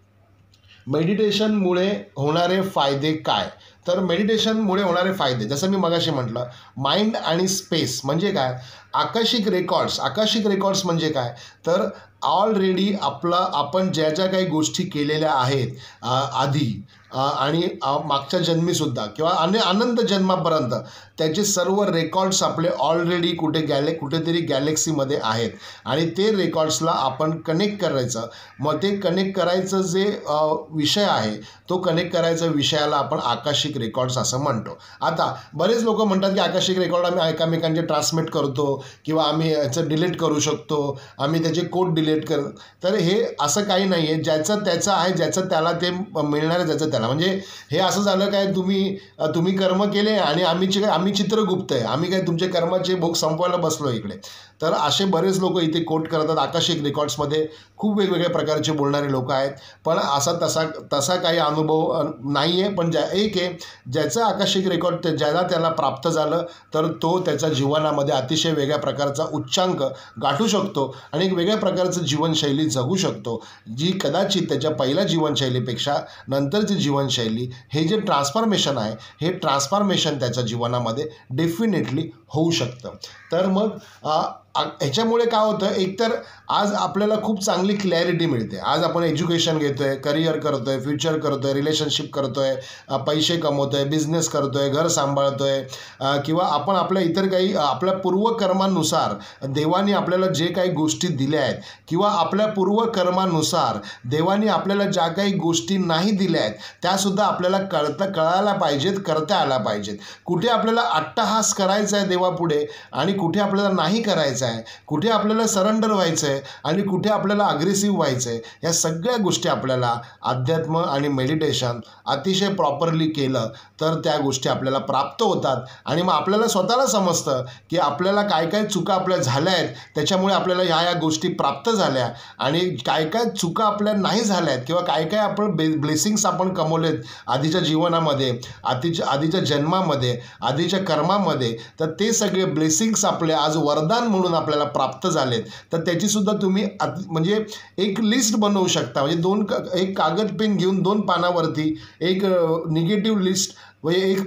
मेडिटेशनमुळे होणारे फायदे काय. तर मेडिटेशनमुळे होणारे फायदे, जसं मी मगाशी म्हटलं, माइंड आणि स्पेस म्हणजे काय, आकाशिक रेकॉर्ड्स म्हणजे काय, तर ऑलरेडी आपण ज्या ज्या काही गोष्टी केलेल्या आहेत आधी आणि मागच्या जन्मीसुद्धा किंवा अनंत जन्मापर्यंत त्याचे सर्व रेकॉर्ड्स आपले ऑलरेडी कुठेतरी गॅलेक्सीमध्ये आहेत आणि ते रेकॉर्ड्सला आपण कनेक्ट करायचं. मग ते कनेक्ट करायचं जे विषय आहे तो कनेक्ट करायचा विषयाला आपण आकाशिक रेकॉर्ड्स असं म्हणतो. आता बरेच लोक म्हणतात की आकाशिक रेकॉर्ड आम्ही एकमेकांचे ट्रान्समिट करतो किंवा आम्ही याचं डिलीट करू शकतो, आम्ही त्याचे कोड डिलीट कर. तर हे असं काही नाही आहे. ज्याचं त्याचं आहे, ज्याचं त्याला ते मिळणार आहे ज्याचं त्याला. म्हणजे हे असं झालं काय, तुम्ही कर्म केले आणि आम्ही चित्रगुप्त आहे, आम्ही काय तुमचे कर्माचे भोग संपवायला बसलो इकडे. तर असे बरेच लोक इथे कोट करतात. आकाशिक रेकॉर्ड्समध्ये खूप वेगवेगळ्या प्रकारचे बोलणारे लोक आहेत, पण तसा काही अनुभव नाही आहे. पण एक आहे, ज्याचं आकाशिक रेकॉर्ड ज्याला त्याला प्राप्त झालं तर तो त्याच्या जीवनामध्ये अतिशय वेगळ्या प्रकारचा उच्चांक गाठू शकतो आणि एक वेगळ्या प्रकारचं जीवनशैली जगू शकतो, जी कदाचित त्याच्या पहिल्या जीवनशैलीपेक्षा नंतरची जीवनशैली हे जे ट्रान्सफॉर्मेशन आहे हे ट्रान्सफॉर्मेशन त्याच्या जीवनामध्ये डेफिनेटली होऊ शकतं. तर मग ह्याच्यामुळे काय होतं, एकतर आज आपल्याला खूप चांगली क्लॅरिटी मिळते. आज आपण एज्युकेशन घेतोय, करिअर करतोय, फ्युचर करतोय, रिलेशनशिप करतोय, पैसे कमवतोय, बिझनेस करतोय, घर सांभाळतोय किंवा आपण आपल्या इतर काही आपल्या पूर्वकर्मानुसार देवाने आपल्याला जे काही गोष्टी दिल्या आहेत किंवा आपल्या पूर्वकर्मानुसार देवाने आपल्याला ज्या काही गोष्टी नाही दिल्या आहेत त्यासुद्धा आपल्याला कळायला पाहिजेत, करता आल्या पाहिजेत. कुठे आपल्याला अट्टहास करायचा आहे देवापुढे आणि कुठे आपल्याला नाही करायचं आहे, कुठे आपल्याला सरेंडर व्हायचं आहे आणि कुठे आपल्याला अग्रेसिव्ह व्हायचं आहे. या सगळ्या गोष्टी आपल्याला अध्यात्म आणि मेडिटेशन अतिशय प्रॉपरली केलं तर त्या गोष्टी आपल्याला प्राप्त होतात. आणि मग आपल्याला स्वतःला समजतं की आपल्याला काय काय चुका आपल्या झाल्या आहेत, त्याच्यामुळे आपल्याला ह्या गोष्टी प्राप्त झाल्या आणि काय काय चुका आपल्या नाही झाल्या आहेत किंवा काय काय आपण ब्लेसिंग्स आपण कमवलेत आधीच्या जीवनामध्ये, आधीच्या जन्मामध्ये, आधीच्या कर्मामध्ये, तर ते सगळे ब्लेसिंग्स आपले आज वरदान म्हणून आपल्याला प्राप्त झालेत. तर त्याचीसुद्धा तुम्ही म्हणजे एक लिस्ट बनवू शकता. म्हणजे एक कागद पेन घेऊन 2 पानावरती एक निगेटिव्ह लिस्ट एक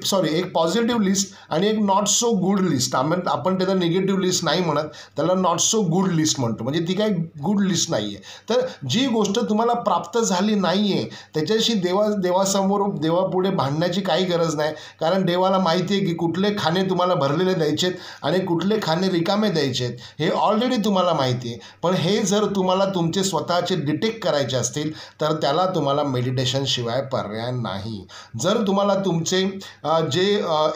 पॉझिटिव्ह लिस्ट आणि एक नॉट सो गुड लिस्ट. आपण त्याला निगेटिव्ह लिस्ट नाही म्हणत, त्याला नॉट सो गुड लिस्ट म्हणतो. म्हणजे ती काही गुड लिस्ट नाही आहे. तर जी गोष्ट तुम्हाला प्राप्त झाली नाही आहे त्याच्याशी देवापुढे भांडण्याची काही गरज नाही, कारण देवाला माहिती आहे की कुठले खाणे तुम्हाला भरलेले द्यायचेत आणि कुठले खाणे रिकामे द्यायचेत हे ऑलरेडी तुम्हाला माहिती आहे. पण हे जर तुम्हाला तुमचे स्वतःचे डिटेक्ट करायचे असतील तर त्याला तुम्हाला मेडिटेशन शिवाय पर्याय नाही. जर तुम्हाला तुमचे जे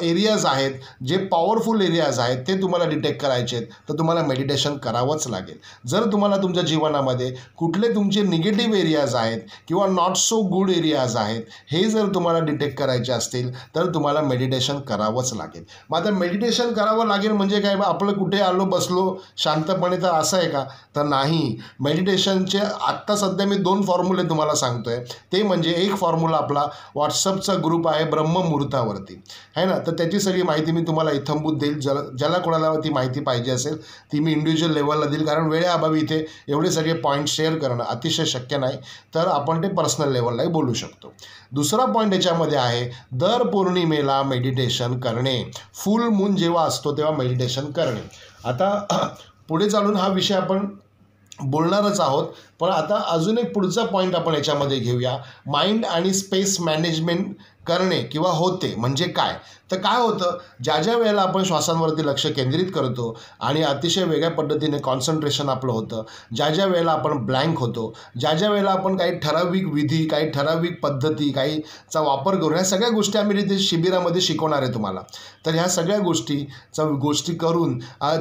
एरियाज आहेत, जे पॉवरफुल एरियाज आहेत ते तुम्हाला डिटेक्ट करायचे आहेत, तर तुम्हाला मेडिटेशन करावंच लागेल. जर तुम्हाला तुमच्या जीवनामध्ये कुठले तुमचे निगेटिव्ह एरियाज आहेत किंवा नॉट सो गुड एरियाज आहेत हे जर तुम्हाला डिटेक्ट करायचे असतील तर तुम्हाला मेडिटेशन करावंच लागेल. मग आता मेडिटेशन करावं लागेल म्हणजे काय, आपलं कुठे आलो बसलो शांतपणे तर असं आहे का? तर नाही. मेडिटेशनचे आत्ता सध्या मी 2 फॉर्म्युले तुम्हाला सांगतोय. ते म्हणजे एक फॉर्म्युला आपला व्हॉट्सअपचा ग्रुप आहे ब्रह्ममुहूर्तावरती, आहे ना. तर त्याची सगळी माहिती मी तुम्हाला इथंभूत देईल. ज्याला कोणाला ती माहिती पाहिजे असेल ती मी इंडिव्हिज्युअल लेवलला देईल, कारण वेळेअभावी इथे एवढे सगळे पॉईंट शेअर करणं अतिशय शक्य नाही. तर आपण ते पर्सनल लेवललाही बोलू शकतो. दुसरा पॉईंट याच्यामध्ये आहे दर पौर्णिमेला मेडिटेशन करणे. फुल मून जेव्हा असतो तेव्हा मेडिटेशन करणे. आता पुढे चालून हा विषय आपण बोलणारच आहोत, पण आता अजून एक पुढचा पॉईंट आपण याच्यामध्ये घेऊया. माइंड आणि स्पेस मॅनेजमेंट करणे किंवा होते म्हणजे काय? तर काय होतं, ज्या ज्या वेळेला आपण श्वासांवरती लक्ष केंद्रित करतो आणि अतिशय वेगळ्या पद्धतीने कॉन्सन्ट्रेशन आपलं होतं, ज्या ज्या वेळेला आपण ब्लँक होतो, ज्या ज्या वेळेला आपण काही ठराविक विधी, काही ठराविक पद्धती, काहीचा वापर करून, ह्या सगळ्या गोष्टी आम्ही इथे शिबिरामध्ये शिकवणार आहे तुम्हाला. तर ह्या सगळ्या गोष्टी करून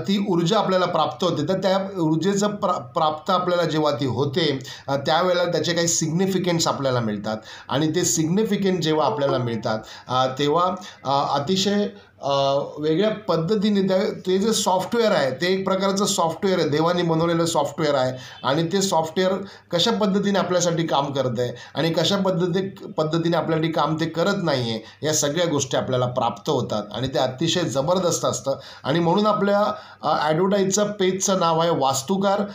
ती ऊर्जा आपल्याला प्राप्त होते. तर त्या ऊर्जेचं प्राप्त आपल्याला जेव्हा ती होते त्यावेळेला त्याचे काही सिग्निफिकन्स आपल्याला मिळतात आणि ते सिग्निफिकंट जेव्हा आपल्याला मिळतात तेव्हा अतिशय वेगळ्या पद्धतीने ते जे सॉफ्टवेअर आहे ते एक प्रकारचं सॉफ्टवेअर आहे, देवाने बनवलेलं सॉफ्टवेअर आहे. आणि ते सॉफ्टवेअर कशा पद्धतीने आपल्यासाठी काम करत आहे आणि कशा पद्धतीने आपल्यासाठी काम ते करत नाही आहे, या सगळ्या गोष्टी आपल्याला प्राप्त होतात आणि ते अतिशय जबरदस्त असतं. आणि म्हणून आपल्या ॲडव्हर्टाईजचं पेजचं नाव आहे Vastukar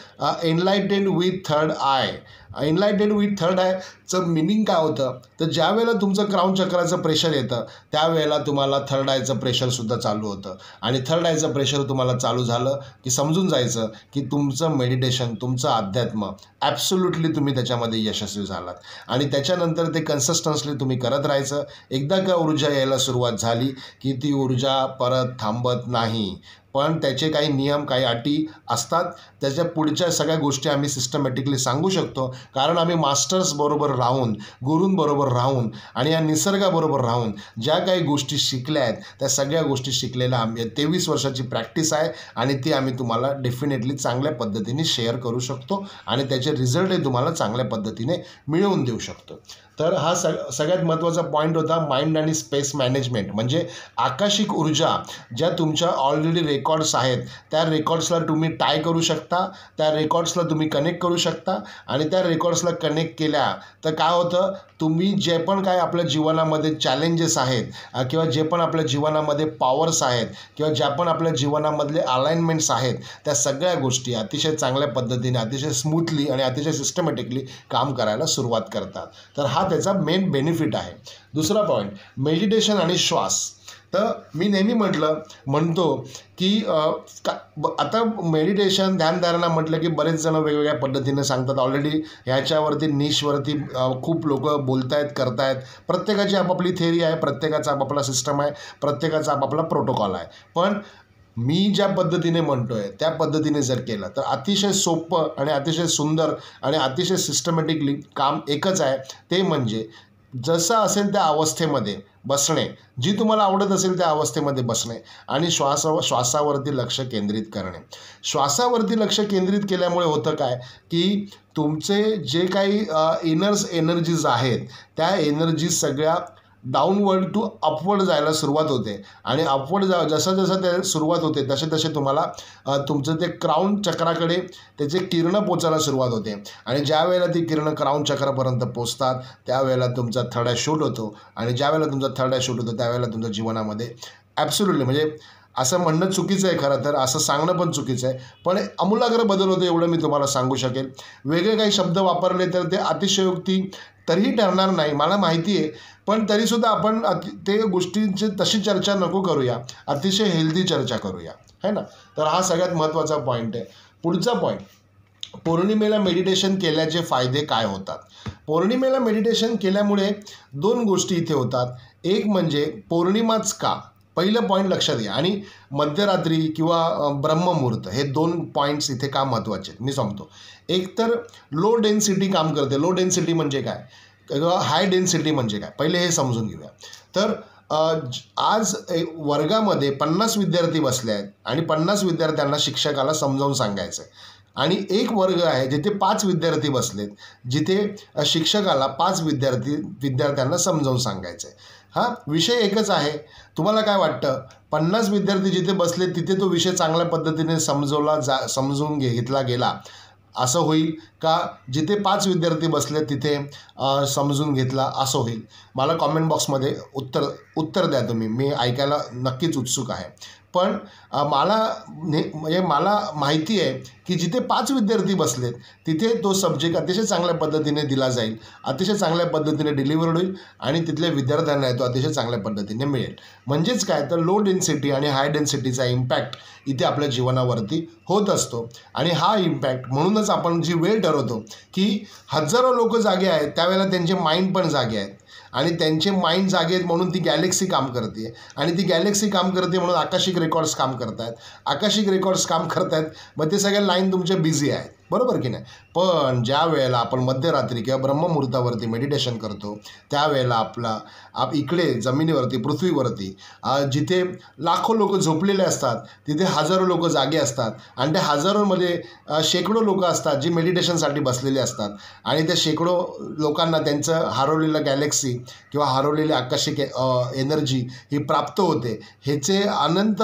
enlightened with third eye. Enlightened with third आयचं मिनिंग काय होतं, तर ज्या वेळेला तुमचं क्राऊन चक्राचं प्रेशर येतं त्यावेळेला तुम्हाला थर्ड आयचं प्रेशरसुद्धा चालू होतं. आणि थर्ड आयचं प्रेशर तुम्हाला चालू झालं की समजून जायचं की तुमचं मेडिटेशन, तुमचं अध्यात्म ॲब्सोल्युटली तुम्ही त्याच्यामध्ये यशस्वी झालात. आणि त्याच्यानंतर ते कन्सिस्टन्सली तुम्ही करत राहायचं. एकदा का ऊर्जा यायला सुरुवात झाली की ती ऊर्जा परत थांबत नाही. पण त्याचे काही नियम, काही अटी असतात. त्याच्या पुढच्या सगळ्या गोष्टी आम्ही सिस्टमॅटिकली सांगू शकतो, कारण आम्ही मास्टर्सबरोबर राहून, गुरूंबरोबर राहून आणि या निसर्गाबरोबर राहून ज्या काही गोष्टी शिकल्या आहेत त्या सगळ्या गोष्टी शिकलेल्या आम्ही 23 वर्षाची प्रॅक्टिस आहे आणि ती आम्ही तुम्हाला डेफिनेटली चांगल्या पद्धतीने शेअर करू शकतो आणि त्याचे रिझल्टही तुम्हाला चांगल्या पद्धतीने मिळवून देऊ शकतो. तर हा सगळ्यात महत्त्वाचा पॉईंट होता माइंड आणि स्पेस मॅनेजमेंट. म्हणजे आकाशिक ऊर्जा ज्या तुमच्या ऑलरेडी रेकॉर्ड्स आहेत त्या रेकॉर्ड्सला तुम्ही टाय करू शकता, त्या रेकॉर्ड्सला तुम्ही कनेक्ट करू शकता आणि त्या रेकॉर्ड्सला कनेक्ट केल्या तर काय होतं, तुम्ही जे पण काय आपल्या जीवनामध्ये चॅलेंजेस आहेत किंवा जे पण आपल्या जीवनामध्ये पॉवर्स आहेत किंवा ज्या पण आपल्या जीवनामधले अलाइनमेंट्स आहेत त्या सगळ्या गोष्टी अतिशय चांगल्या पद्धतीने, अतिशय स्मूथली आणि अतिशय सिस्टमॅटिकली काम करायला सुरुवात करतात. तर हा त्याचा मेन बेनिफिट आहे. दुसरा पॉईंट मेडिटेशन आणि श्वास. तर मी नेहमी म्हणतो की आता मेडिटेशन, ध्यानधारणा म्हटलं की बरेच जण वेगवेगळ्या पद्धतीने सांगतात. ऑलरेडी ह्याच्यावरती निशवरती खूप लोक बोलत आहेत, करतायत. प्रत्येकाची आपापली थेअरी आहे, प्रत्येकाचा आपापला सिस्टम आहे, प्रत्येकाचा आपापला प्रोटोकॉल आहे. पण मी ज्या पद्धतीने म्हणतोय त्या पद्धतीने जर केलं तर अतिशय सोपं आणि अतिशय सुंदर आणि अतिशय सिस्टमॅटिकली काम एकच आहे, ते म्हणजे जसं असेल त्या अवस्थेमध्ये बसणे, जी तुम्हाला आवडत असेल त्या अवस्थेमध्ये बसणे आणि श्वासावरती लक्ष केंद्रित करणे. श्वासावरती लक्ष केंद्रित केल्यामुळे होतं काय की तुमचे जे काही एनर्जीज आहेत त्या एनर्जीज सगळ्या डाऊनवर्ड टू अपवर्ड जायला सुरुवात होते आणि अपवर्ड जसं ते सुरुवात होते तसे तुम्हाला तुमचं ते क्राऊन चक्राकडे त्याचे किरणं पोचायला सुरुवात होते. आणि ज्या वेळेला ती किरणं क्राऊन चक्रापर्यंत पोचतात त्यावेळेला तुमचा थर्ड आय शूट होतो आणि ज्या वेळेला तुमचा थर्ड आय शूट होतो त्यावेळेला तुमच्या जीवनामध्ये ॲब्सोल्युटली, म्हणजे असं म्हणणं चुकीचं आहे, खरं तर असं सांगणं पण चुकीचं आहे, पण आमूलाग्र बदल होतो एवढं मी तुम्हाला सांगू शकेल. वेगळे काही शब्द वापरले तर ते अतिशयोक्ती तरीही ठरणार नाही, मला माहिती आहे. पण तरीसुद्धा आपण ते गोष्टींची तशी चर्चा नको करूया, अतिशय हेल्दी चर्चा करूया, है ना. तर हा सगळ्यात महत्त्वाचा पॉईंट आहे. पुढचा पॉईंट, पौर्णिमेला मेडिटेशन केल्याचे फायदे काय होतात. पौर्णिमेला मेडिटेशन केल्यामुळे 2 गोष्टी इथे होतात. एक म्हणजे पौर्णिमाच का, पहिलं पॉईंट लक्षात घ्या. आणि मध्यरात्री किंवा ब्रह्ममुहूर्त हे 2 पॉईंट्स इथे का महत्त्वाचे आहेत मी सांगतो. एक तर लो डेन्सिटी काम करते. लो डेन्सिटी म्हणजे काय किंवा हाय डेन्सिटी म्हणजे काय, पहिले हे समजून घेऊया. तर आज वर्गामध्ये 50 विद्यार्थी बसले आहेत आणि 50 विद्यार्थ्यांना शिक्षकाला समजावून सांगायचं आहे आणि एक वर्ग आहे जिथे 5 विद्यार्थी बसलेत, जिथे शिक्षकाला 5 विद्यार्थ्यांना समजावून सांगायचं आहे. हा विषय एकच आहे. तुम्हाला काय वाटतं, 50 विद्यार्थी जिथे बसले तिथे तो विषय चांगल्या पद्धतीने समजून घेतला गेला असं होईल का जिथे 5 विद्यार्थी बसले तिथे समजून घेतला असं होईल? मला कॉमेंट बॉक्समध्ये उत्तर द्या तुम्ही, मी ऐकायला नक्कीच उत्सुक आहे. पण मला माहिती आहे की जिथे 5 विद्यार्थी बसलेत तिथे तो सब्जेक्ट अतिशय चांगल्या पद्धतीने दिला जाईल, अतिशय चांगल्या पद्धतीने डिलिव्हर्ड होईल आणि तिथल्या विद्यार्थ्यांना तो अतिशय चांगल्या पद्धतीने मिळेल. म्हणजेच काय तर लो डेन्सिटी आणि हाय डेन्सिटीचा इम्पॅक्ट इथे आपल्या जीवनावरती होत असतो. आणि हा इम्पॅक्ट म्हणूनच आपण जी वेळ ठरवतो की हजारो लोक जागे आहेत त्यावेळेला त्यांचे माइंड पण जागे आहेत आणि त्यांचे माइंड जागे आहेत म्हणून ती गॅलेक्सी काम करते आणि ती गॅलेक्सी काम करते म्हणून आकाशिक रेकॉर्ड्स काम करत आहेत. आकाशिक रेकॉर्ड्स काम करत आहेत मग ते सगळ्या लाईन तुमच्या बिझी आहेत, बरोबर की नाही? पण ज्या वेळेला आपण मध्यरात्री किंवा ब्रह्ममुहूर्तावरती मेडिटेशन करतो त्यावेळेला इकडे जमिनीवरती पृथ्वीवरती जिथे लाखो लोक झोपलेले असतात तिथे हजारो लोक जागे असतात आणि त्या हजारोमध्ये शेकडो लोक असतात जी मेडिटेशनसाठी बसलेले असतात आणि त्या शेकडो लोकांना त्यांचं हरवलेलं गॅलेक्सी किंवा हरवलेली आकाशिक एनर्जी ही प्राप्त होते. ह्याचे अनंत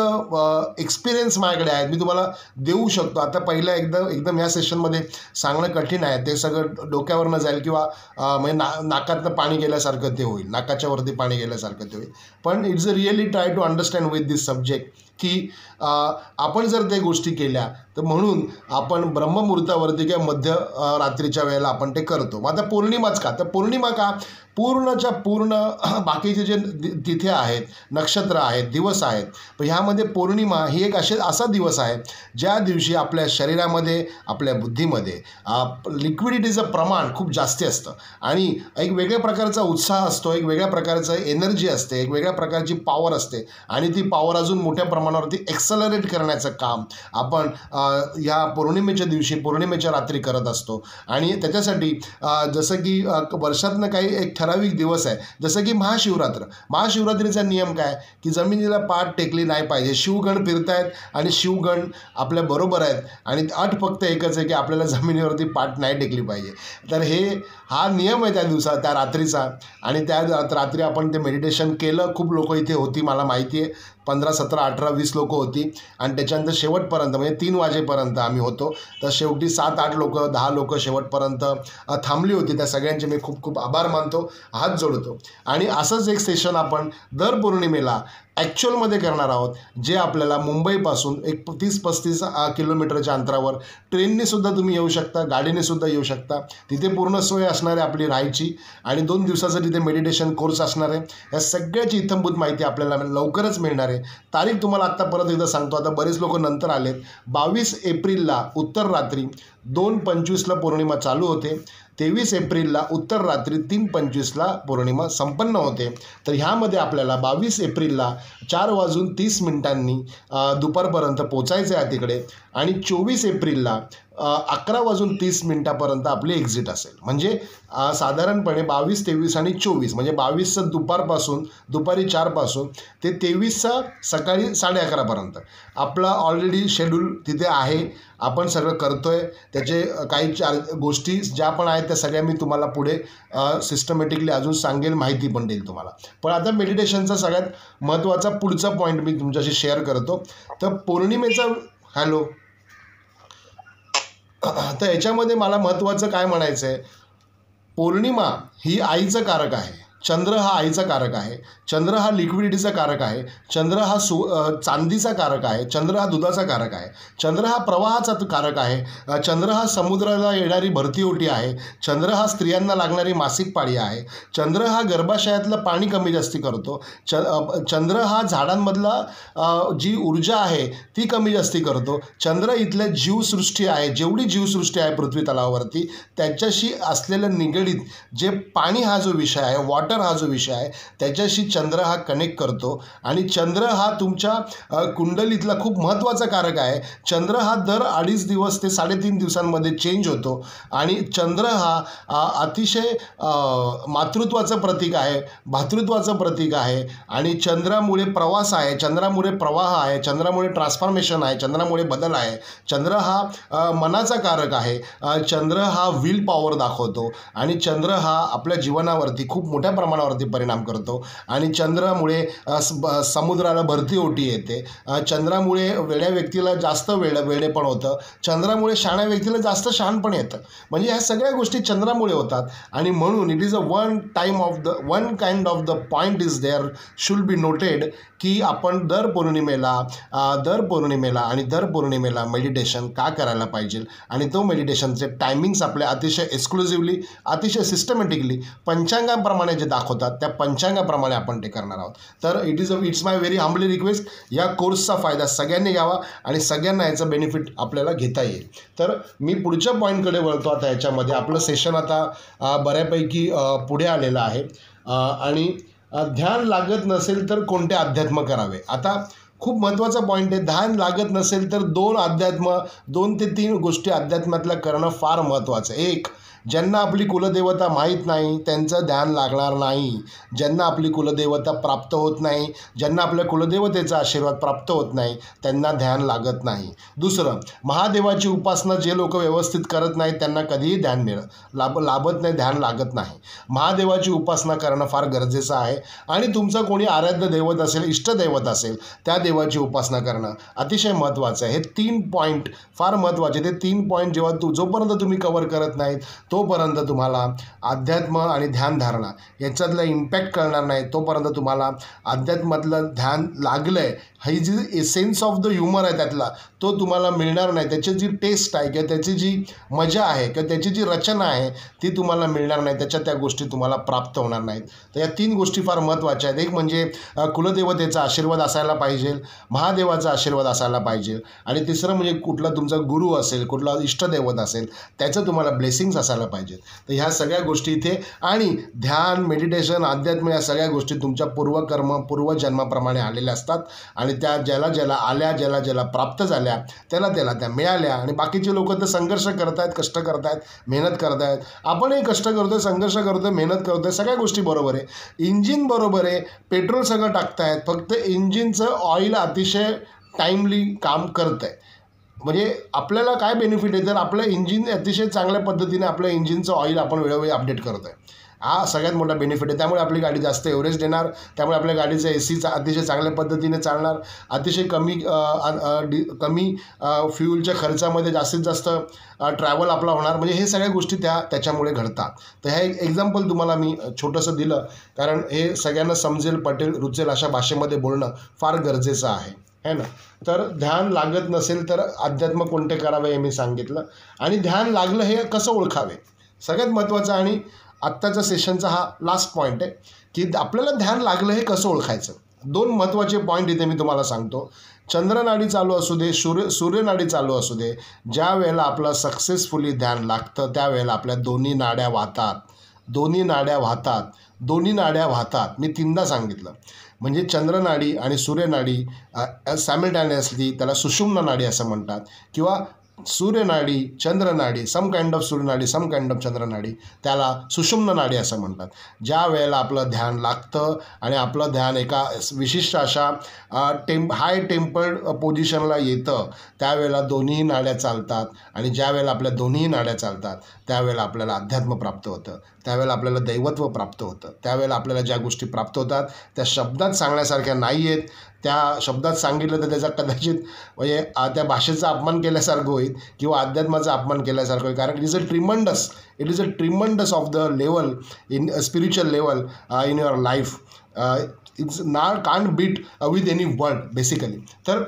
एक्सपिरियन्स माझ्याकडे आहेत, मी तुम्हाला देऊ शकतो. आता पहिलं एकदम या सेशनमध्ये सांगणं कठीण आहे, ते सगळं डोक्यावरनं जाईल किंवा म्हणजे नाकातनं पाणी गेल्यासारखं ते होईल, नाकाच्या वरती पाणी गेल्यासारखं ते होईल. पण it's really try to understand with this subject की आपण जर त्या गोष्टी केल्या तर म्हणून आपण ब्रह्ममुहूर्तावरती किंवा मध्य रात्रीच्या वेळेला आपण ते करतो. मग आता पौर्णिमाच का, तर पौर्णिमा का पूर्णच्या पूर्ण बाकीचे जे तिथे आहेत, नक्षत्र आहेत, दिवस आहेत, पण ह्यामध्ये पौर्णिमा ही एक असा दिवस आहे ज्या दिवशी आपल्या शरीरामध्ये आपल्या बुद्धीमध्ये लिक्विडिटीचं प्रमाण खूप जास्ती असतं आणि एक वेगळ्या प्रकारचा उत्साह असतो, एक वेगळ्या प्रकारचं एनर्जी असते, एक वेगळ्या प्रकारची पॉवर असते आणि ती पॉवर अजून मोठ्या प्रमाणावरती एक्सलरेट करण्याचं काम आपण ह्या पौर्णिमेच्या दिवशी पौर्णिमेच्या रात्री करत असतो. आणि त्याच्यासाठी जसं की वर्षातनं काही एक ठराविक दिवस आहे, जसं की महाशिवरात्रीचा नियम काय की जमिनीला पाठ टेकली नाही पाहिजे. शिवगण फिरतायत आणि शिवगण आपल्या बरोबर आहेत आणि अट फक्त एकच आहे की आपल्याला जमिनीवरती पाठ नाही टेकली पाहिजे. तर हा नियम आहे त्या रात्रीचा आणि त्या रात्री आपण ते मेडिटेशन केलं. खूप लोक इथे होती, मला माहिती आहे 15, 17, 18, 20 लोक होती आणि त्याच्यानंतर शेवटपर्यंत म्हणजे 3 वाजेपर्यंत आम्ही होतो. तर शेवटी 7, 8 लोक 10 लोक शेवटपर्यंत थांबली होती. त्या सगळ्यांचे मी खूप खूप आभार मानतो, हात जोडतो. आणि असंच एक सेशन आपण दर पौर्णिमेला ॲक्च्युअलमध्ये करणार आहोत, जे आपल्याला मुंबईपासून एक 30-35 किलोमीटरच्या अंतरावर ट्रेननेसुद्धा तुम्ही येऊ शकता, गाडीनेसुद्धा येऊ शकता. तिथे पूर्ण सोय असणार आहे आपली राहायची आणि 2 दिवसाचं तिथे मेडिटेशन कोर्स असणार आहे. या सगळ्याची इत्थंभूत माहिती आपल्याला लवकरच मिळणार आहे. तारीख तुम्हाला आत्ता परत एकदा सांगतो, आता बरेच लोक नंतर आलेत. 22 एप्रिलला उत्तर रात्री 2:25ला पौर्णिमा चालू होते. 23 एप्रिलला उत्तर रात्री 3:25ला पौर्णिमा संपन्न होते. तर ह्यामध्ये आपल्याला 22 एप्रिलला 4:30 दुपारपर्यंत पोचायचं आहे तिकडे आणि 24 एप्रिलला 11:30 आपली एक्झिट असेल. म्हणजे साधारणपणे 22, 23 आणि 24 म्हणजे 22चं दुपारी 4 ते 23चं सकाळी 11:30 आपला ऑलरेडी शेड्यूल तिथे आहे. आपण सगळं करतोय. त्याचे काही गोष्टी ज्या पण आहेत त्या सगळ्या मी तुम्हाला पुढे सिस्टमॅटिकली अजून सांगेल, माहिती पण देईल तुम्हाला. पण आता मेडिटेशनचा सगळ्यात महत्त्वाचा पुढचा पॉईंट मी तुमच्याशी शेअर करतो. तर पौर्णिमेचा तर याच्यामध्ये मला महत्त्वाचं काय म्हणायचं आहे, पौर्णिमा ही आईचं कारक आहे. चंद्र हा आईचा कारक आहे. चंद्र हा लिक्विडिटीचा कारक आहे. चंद्र हा चांदीचा कारक आहे. चंद्र हा दुधाचा कारक आहे. चंद्र हा प्रवाहाचा कारक आहे. चंद्र हा समुद्राला येणारी भरतीओटी आहे. चंद्र हा स्त्रियांना लागणारी मासिक पाळी आहे. चंद्र हा गर्भाशयातलं पाणी कमी जास्ती करतो. चंद्र हा झाडांमधला जी ऊर्जा आहे ती कमी जास्ती करतो. चंद्र इथल्या जीवसृष्टी आहे, जेवढी जीवसृष्टी आहे पृथ्वी तलावावरती त्याच्याशी असलेलं निगडीत जे पाणी हा जो विषय आहे, वॉटर वॉटर हा जो विषय आहे त्याच्याशी चंद्र हा कनेक्ट करतो आणि चंद्र हा तुमच्या कुंडलीतला खूप महत्त्वाचा कारक आहे. चंद्र हा दर 2.5 दिवस ते 3.5 दिवसांमध्ये चेंज होतो आणि चंद्र हा अतिशय मातृत्वाचं प्रतीक आहे, भातृत्वाचं प्रतीक आहे आणि चंद्रामुळे प्रवास आहे, चंद्रामुळे प्रवाह आहे, चंद्रामुळे ट्रान्सफॉर्मेशन आहे, चंद्रामुळे बदल आहे. चंद्र हा मनाचा कारक आहे. चंद्र हा विल पॉवर दाखवतो आणि चंद्र हा आपल्या जीवनावरती खूप मोठ्या प्रमाणावरती परिणाम करतो आणि चंद्रामुळे समुद्राला भरती ओटी येते. चंद्रामुळे वेड्या व्यक्तीला जास्त वेडेपण होतं. चंद्रामुळे शहाण्या व्यक्तीला जास्त शहाणपण येतं. म्हणजे ह्या सगळ्या गोष्टी चंद्रामुळे होतात आणि म्हणून it is one kind of the point is there should be noted की आपण दर पौर्णिमेला मेडिटेशन का करायला पाहिजे आणि तो मेडिटेशनचे टायमिंग्स आपल्या अतिशय एक्सक्लुझिव्हली, अतिशय सिस्टमॅटिकली पंचांगाप्रमाणे जे दाखवतात त्या पंचांगाप्रमाणे आपण ते करणार आहोत. तर it's my very humbly request, या कोर्सचा फायदा सगळ्यांनी घ्यावा आणि सगळ्यांना याचं बेनिफिट आपल्याला घेता येईल. तर मी पुढच्या पॉईंटकडे वळतो. आता याच्यामध्ये आपलं सेशन आता बऱ्यापैकी पुढे आलेलं आहे आणि ध्यान लागत नसेल तर कोणते अध्यात्म करावे. आता खूप महत्त्वाचा पॉईंट आहे. ध्यान लागत नसेल तर 2 ते 3 गोष्टी अध्यात्मातल्या करणं फार महत्त्वाचं आहे. एक, ज्यांना आपली कुलदेवता माहीत नाही त्यांचं ध्यान लागणार नाही. ज्यांना आपली कुलदेवता प्राप्त होत नाही, ज्यांना आपल्या कुलदेवतेचा आशीर्वाद प्राप्त होत नाही त्यांना ध्यान लागत नाही. दुसरं, महादेवाची उपासना जे लोक व्यवस्थित करत नाहीत त्यांना कधीही ध्यान लाभत नाही, ध्यान लागत नाही. महादेवाची उपासना करणं फार गरजेचं आहे आणि तुमचं कोणी आराध्य दैवत असेल, इष्टदैवत असेल, त्या देवाची उपासना करणं अतिशय महत्त्वाचं आहे. हे 3 पॉईंट फार महत्त्वाचे. ते 3 पॉईंट जेव्हा जोपर्यंत तुम्ही कव्हर करत नाहीत तोपर्यंत तुम्हाला अध्यात्म आणि ध्यानधारणा याच्यातला इम्पॅक्ट कळणार नाही. तोपर्यंत तुम्हाला अध्यात्मातलं ध्यान लागलं आहे ही जी सेन्स ऑफ द ह्युमर आहे त्यातला तो तुम्हाला मिळणार नाही. त्याची जी टेस्ट आहे किंवा त्याची जी मजा आहे किंवा त्याची जी रचना आहे ती तुम्हाला मिळणार नाही. त्याच्या त्या गोष्टी तुम्हाला प्राप्त होणार नाहीत. तर या 3 गोष्टी फार महत्त्वाच्या आहेत. एक म्हणजे कुलदेवतेचा आशीर्वाद असायला पाहिजे, महादेवाचा आशीर्वाद असायला पाहिजे आणि तिसरं म्हणजे कुठला तुमचा गुरु असेल, कुठला इष्टदैवत असेल त्याचं तुम्हाला ब्लेसिंग्स असायला पाहिजेत. तर ह्या सगळ्या गोष्टी इथे आणि ध्यान, मेडिटेशन, अध्यात्म या सगळ्या गोष्टी तुमच्या पूर्वकर्म, पूर्वजन्माप्रमाणे आलेल्या असतात आणि त्या ज्याला आल्या, ज्याला प्राप्त झाल्या त्याला त्या मिळाल्या आणि बाकीचे लोक तर संघर्ष करतायत, कष्ट करतायत, मेहनत करतायत. आपणही कष्ट करतोय, संघर्ष करतोय, मेहनत करतोय, सगळ्या गोष्टी बरोबर आहे. इंजिन बरोबर आहे, पेट्रोल सगळं टाकतायत, फक्त इंजिनचं ऑइल अतिशय टाईमली काम करत आहे. म्हणजे आपल्याला काय बेनिफिट आहे तर आपलं इंजिन अतिशय चांगल्या पद्धतीने आपल्या इंजिनचं ऑइल आपण वेळोवेळी अपडेट करत आहे. हा सगळ्यात मोठा बेनिफिट आहे. त्यामुळे आपली गाडी जास्त एव्हरेज देणार, त्यामुळे आपल्या गाडीचं AC अतिशय चांगल्या पद्धतीने चालणार, अतिशय कमी फ्यूलच्या खर्चामध्ये जास्तीत जास्त ट्रॅव्हल आपला होणार. म्हणजे हे सगळ्या गोष्टी त्याच्यामुळे घडतात. तर ह्या एक एक्झाम्पल तुम्हाला मी छोटंसं दिलं कारण हे सगळ्यांना समजेल, पटेल, रुचेल अशा भाषेमध्ये बोलणं फार गरजेचं आहे ना. तर ध्यान लागत नसेल तर अध्यात्म कोणते करावे हे मी सांगितलं आणि ध्यान लागलं हे कसं ओळखावे सगळ्यात महत्त्वाचं आणि आत्ताच्या सेशनचा हा लास्ट पॉईंट आहे की आपल्याला ध्यान लागलं हे कसं ओळखायचं. 2 महत्त्वाचे पॉईंट इथे मी तुम्हाला सांगतो. चंद्रनाडी चालू असू दे, सूर्यनाडी चालू असू दे, ज्या वेळेला आपलं सक्सेसफुली ध्यान लागतं त्यावेळेला आपल्या दोन्ही नाड्या वाहतात. मी 3दा सांगितलं. म्हणजे चंद्रनाडी आणि सूर्यनाडी सायमल्टेनियसली त्याला सुषुम्ना नाडी असं म्हणतात किंवा सूर्यनाडी, चंद्रनाडी, सम काइंड ऑफ सूर्यनाडी, सम काइंड ऑफ चंद्रनाडी, त्याला सुषुम्ना नाडी असं म्हणतात. ज्या वेळेला आपलं ध्यान लागतं आणि आपलं ध्यान एका विशिष्ट अशा हाय टेम्पर्ड पोझिशनला येतं त्यावेळेला दोन्हीही नाड्या चालतात आणि ज्या वेळेला आपल्या दोन्हीही नाड्या चालतात त्यावेळेला आपल्याला अध्यात्म प्राप्त होतं, त्यावेळेला आपल्याला दैवत्व प्राप्त होतं. त्यावेळेला आपल्याला ज्या गोष्टी प्राप्त होतात त्या शब्दात सांगण्यासारख्या नाही आहेत. त्या शब्दात सांगितलं तर त्याचा कदाचित म्हणजे त्या भाषेचा अपमान केल्यासारखं होईल किंवा अध्यात्माचा अपमान केल्यासारखं होईल. कारण it is a tremendous of the level in spiritual level in your life. It's can't beat with any word basically. तर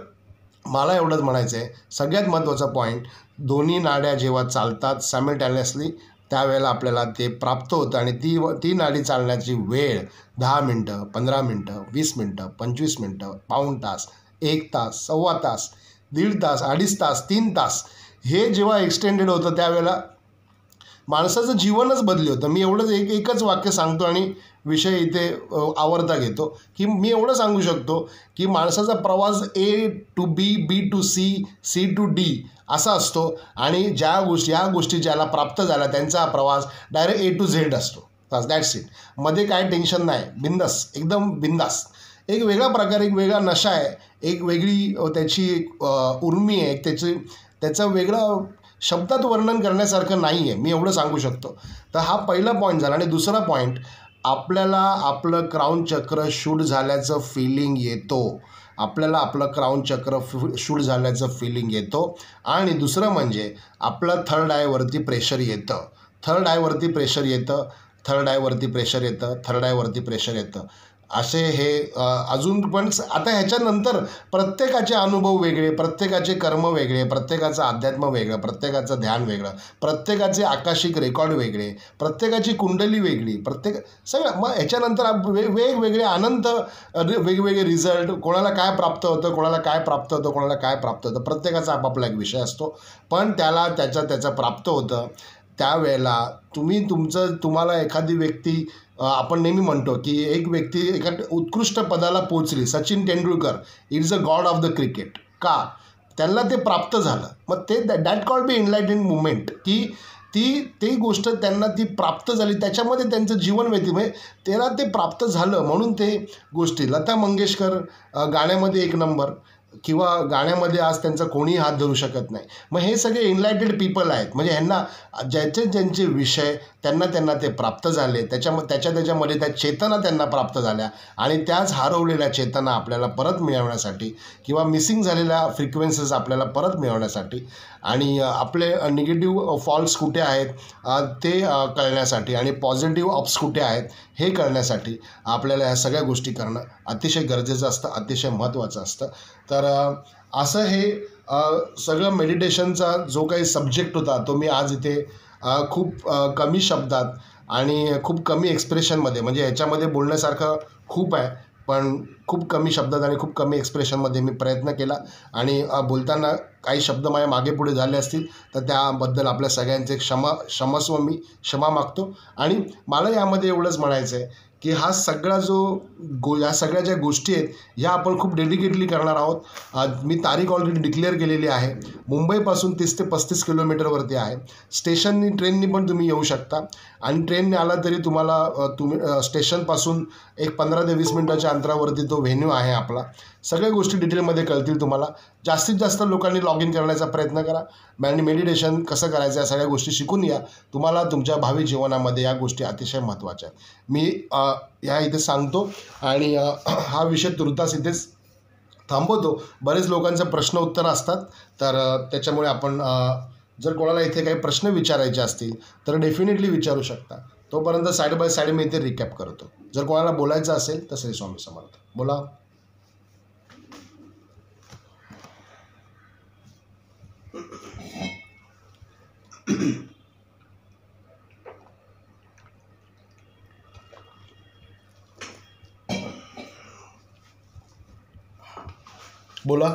मला एवढंच म्हणायचं आहे, सगळ्यात महत्त्वाचा पॉईंट, दोन्ही नाड्या जेव्हा चालतात सायमल्टेनियसली त्यावेळेला आपल्याला ते प्राप्त होतं आणि ती नाडी चालण्याची वेळ 10 मिनटं, 15 मिनटं, 20 मिनटं, 25 मिनटं, पाऊण तास, 1 तास, सव्वा तास, 1.5 तास, 2.5 तास, 3 तास हे जेव्हा एक्सटेंडेड होतं त्यावेळेला माणसाचं जीवनच बदली होतं. मी एवढंच एकच वाक्य सांगतो आणि विषय इथे आवरता घेतो की मी एवढं सांगू शकतो की माणसाचा प्रवास A to B, B to C, C to D असा असतो आणि ह्या गोष्टी ज्याला प्राप्त झाल्या त्यांचा हा प्रवास डायरेक्ट A to Z असतो. That's it. मध्ये काय टेन्शन नाही, बिंदास, एकदम बिंदास. एक वेगळा प्रकार, एक वेगळा नशा आहे, एक वेगळी त्याची उर्मी आहे, त्याचं वेगळं शब्दात वर्णन करण्यासारखं नाही आहे. मी एवढं सांगू शकतो. तर हा पहिला पॉईंट झाला. आणि दुसरा पॉईंट, आपल्याला आपलं क्राऊन चक्र शूट झाल्याचं फिलिंग येतो. आपल्याला आपलं क्राऊन चक्र शूट झाल्याचं फिलिंग येतो. आणि दुसरं म्हणजे आपलं थर्ड आयवरती प्रेशर येतं. थर्ड आयवरती प्रेशर येतं. असे हे अजून पण आता ह्याच्यानंतर प्रत्येकाचे अनुभव वेगळे, प्रत्येकाचे कर्म वेगळे, प्रत्येकाचं अध्यात्म वेगळं, प्रत्येकाचं ध्यान वेगळं, प्रत्येकाचे आकाशिक रेकॉर्ड वेगळे, प्रत्येकाची कुंडली वेगळी, सगळं. मग ह्याच्यानंतर वेगवेगळे अनंत वेगवेगळे रिझल्ट, कोणाला काय प्राप्त होतं, कोणाला काय प्राप्त होतं, प्रत्येकाचा आपापला एक विषय असतो. पण त्याला त्याचं प्राप्त होतं. त्यावेळेला तुम्हाला एखादी व्यक्ती, आपण नेहमी म्हणतो की एक व्यक्ती एका उत्कृष्ट पदाला पोचली, Sachin Tendulkar is a god of the cricket. का? त्यांना ते प्राप्त झालं. मग ते that called be enlightened movement, की ती गोष्ट त्यांना ती प्राप्त झाली, त्याच्यामध्ये त्यांचं जीवन म्हणजे त्याला ते प्राप्त झालं म्हणून ते गोष्टी. लता मंगेशकर गाण्यामध्ये एक नंबर, किंवा गाण्यामध्ये आज त्यांचा कोणीही हात धरू शकत नाही. मग हे सगळे एनलाइटेड पीपल आहेत. म्हणजे ह्यांना ज्यांचे विषय त्यांना ते प्राप्त झाले, त्याच्यामध्ये त्या चेतना त्यांना प्राप्त झाल्या आणि त्याच हरवलेल्या चेतना आपल्याला परत मिळवण्यासाठी किंवा मिसिंग झालेल्या फ्रिक्वेन्सीज आपल्याला परत मिळवण्यासाठी आणि आपले निगेटिव्ह फॉल्ट्स कुठे आहेत ते कळण्यासाठी आणि पॉझिटिव्ह अप्स कुठे आहेत हे कळण्यासाठी आपल्याला ह्या सगळ्या गोष्टी करणं अतिशय गरजेचं असतं, अतिशय महत्त्वाचं असतं. तर असं हे सगळं मेडिटेशनचा जो काही सब्जेक्ट होता तो मी आज इथे खूप कमी शब्दात आणि खूप कमी एक्सप्रेशनमध्ये, म्हणजे ह्याच्यामध्ये बोलण्यासारखं खूप आहे पण खूप कमी शब्दात आणि खूप कमी एक्सप्रेशनमध्ये मी प्रयत्न केला. आणि बोलताना काही शब्द माझ्या मागे पुढे झाले असतील तर त्याबद्दल आपल्या सगळ्यांचे क्षमस्व मी क्षमा मागतो. आणि मला यामध्ये एवढंच म्हणायचं आहे की हा सगळा या सगळ्या ज्या गोष्टी आहेत ह्या आपण खूप डेडिकेटली करणार आहोत. मी तारीख ऑलरेडी डिक्लेअर केलेली आहे. मुंबईपासून 30 ते 35 किलोमीटरवरती आहे. ट्रेननी पण तुम्ही येऊ शकता आणि ट्रेनने आला तरी तुम्ही स्टेशनपासून एक 15 ते 20 मिनिटाच्या अंतरावरती तो व्हेन्यू आहे आपला. सगळ्या गोष्टी डिटेलमध्ये कळतील तुम्हाला. जास्तीत जास्त लोकांनी लॉग इन करण्याचा प्रयत्न करा आणि मेडिटेशन कसं करायचं या सगळ्या गोष्टी शिकून या. तुम्हाला तुमच्या भावी जीवनामध्ये या गोष्टी अतिशय महत्त्वाच्या आहेत. मी ह्या इथे सांगतो आणि हा विषय तुर्तास इथेच थांबवतो. बरेच लोकांचे प्रश्न उत्तर असतात तर त्याच्यामुळे आपण जर कोणाला इथे काही प्रश्न विचारायचे असतील तर डेफिनेटली विचारू शकता. तोपर्यंत साईड बाय साईड मी इथे रिकॅप करतो. जर कोणाला बोलायचं असेल तर श्री स्वामी समर्थ. बोला. बोला.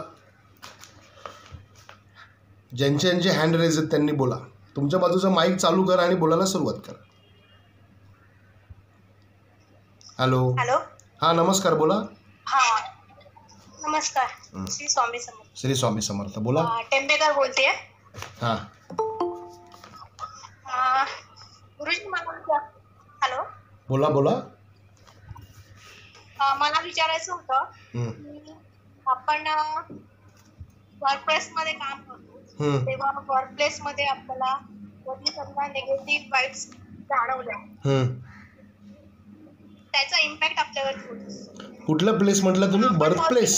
ज्यांचे हँड रेज आहेत त्यांनी बोला. तुमच्या बाजूचा माईक चालू करा आणि बोलायला सुरुवात करा. हॅलो. हां नमस्कार. बोला. हां नमस्कार. श्री स्वामी समर्थ. श्री स्वामी समर्थ. बोला. टेंबेकर बोलतेय. हां गुरुजी मला हॅलो. बोला. मला विचारायचं होतं की आपण वर्कप्लेसमध्ये काम करतो तेव्हा वर्कप्लेसमध्ये आपल्याला कधी समजा निगेटिव्ह वाईब्स जाणवल्या त्याचा इम्पॅक्ट आपल्यावर होतो. कुठला प्लेस म्हटलं तुम्ही? Work place.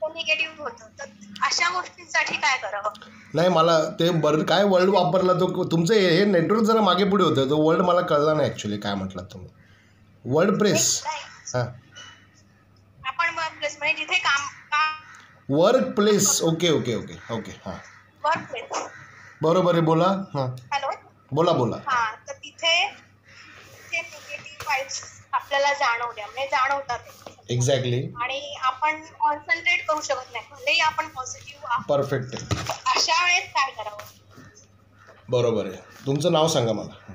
निगेटिव्ह होतं तर अशा गोष्टींसाठी काय करावं? नाही मला ते काय वर्ड वापरला तो तुमचं हे नेटवर्क जरा मागे पुढे होतं. तो वर्ड मला कळला नाही ॲक्च्युली काय म्हटलात तुम्ही. Word place. हां आपण वर्क प्लेस म्हणजे जिथे काम वर्क प्लेस. ओके हां वर्क प्लेस बरोबर आहे. बोला. हां हॅलो. बोला. हां तर तिथे निगेटिव्ह वाईब्स आपल्याला जाणवतात एक्झॅक्टली आणि आपण कॉन्सन्ट्रेट करू शकत नाही भलेही आपण पॉझिटिव्ह. परफेक्ट. अशा वेळेस काय करावं? बरोबर आहे. तुमचं नाव सांगा मला.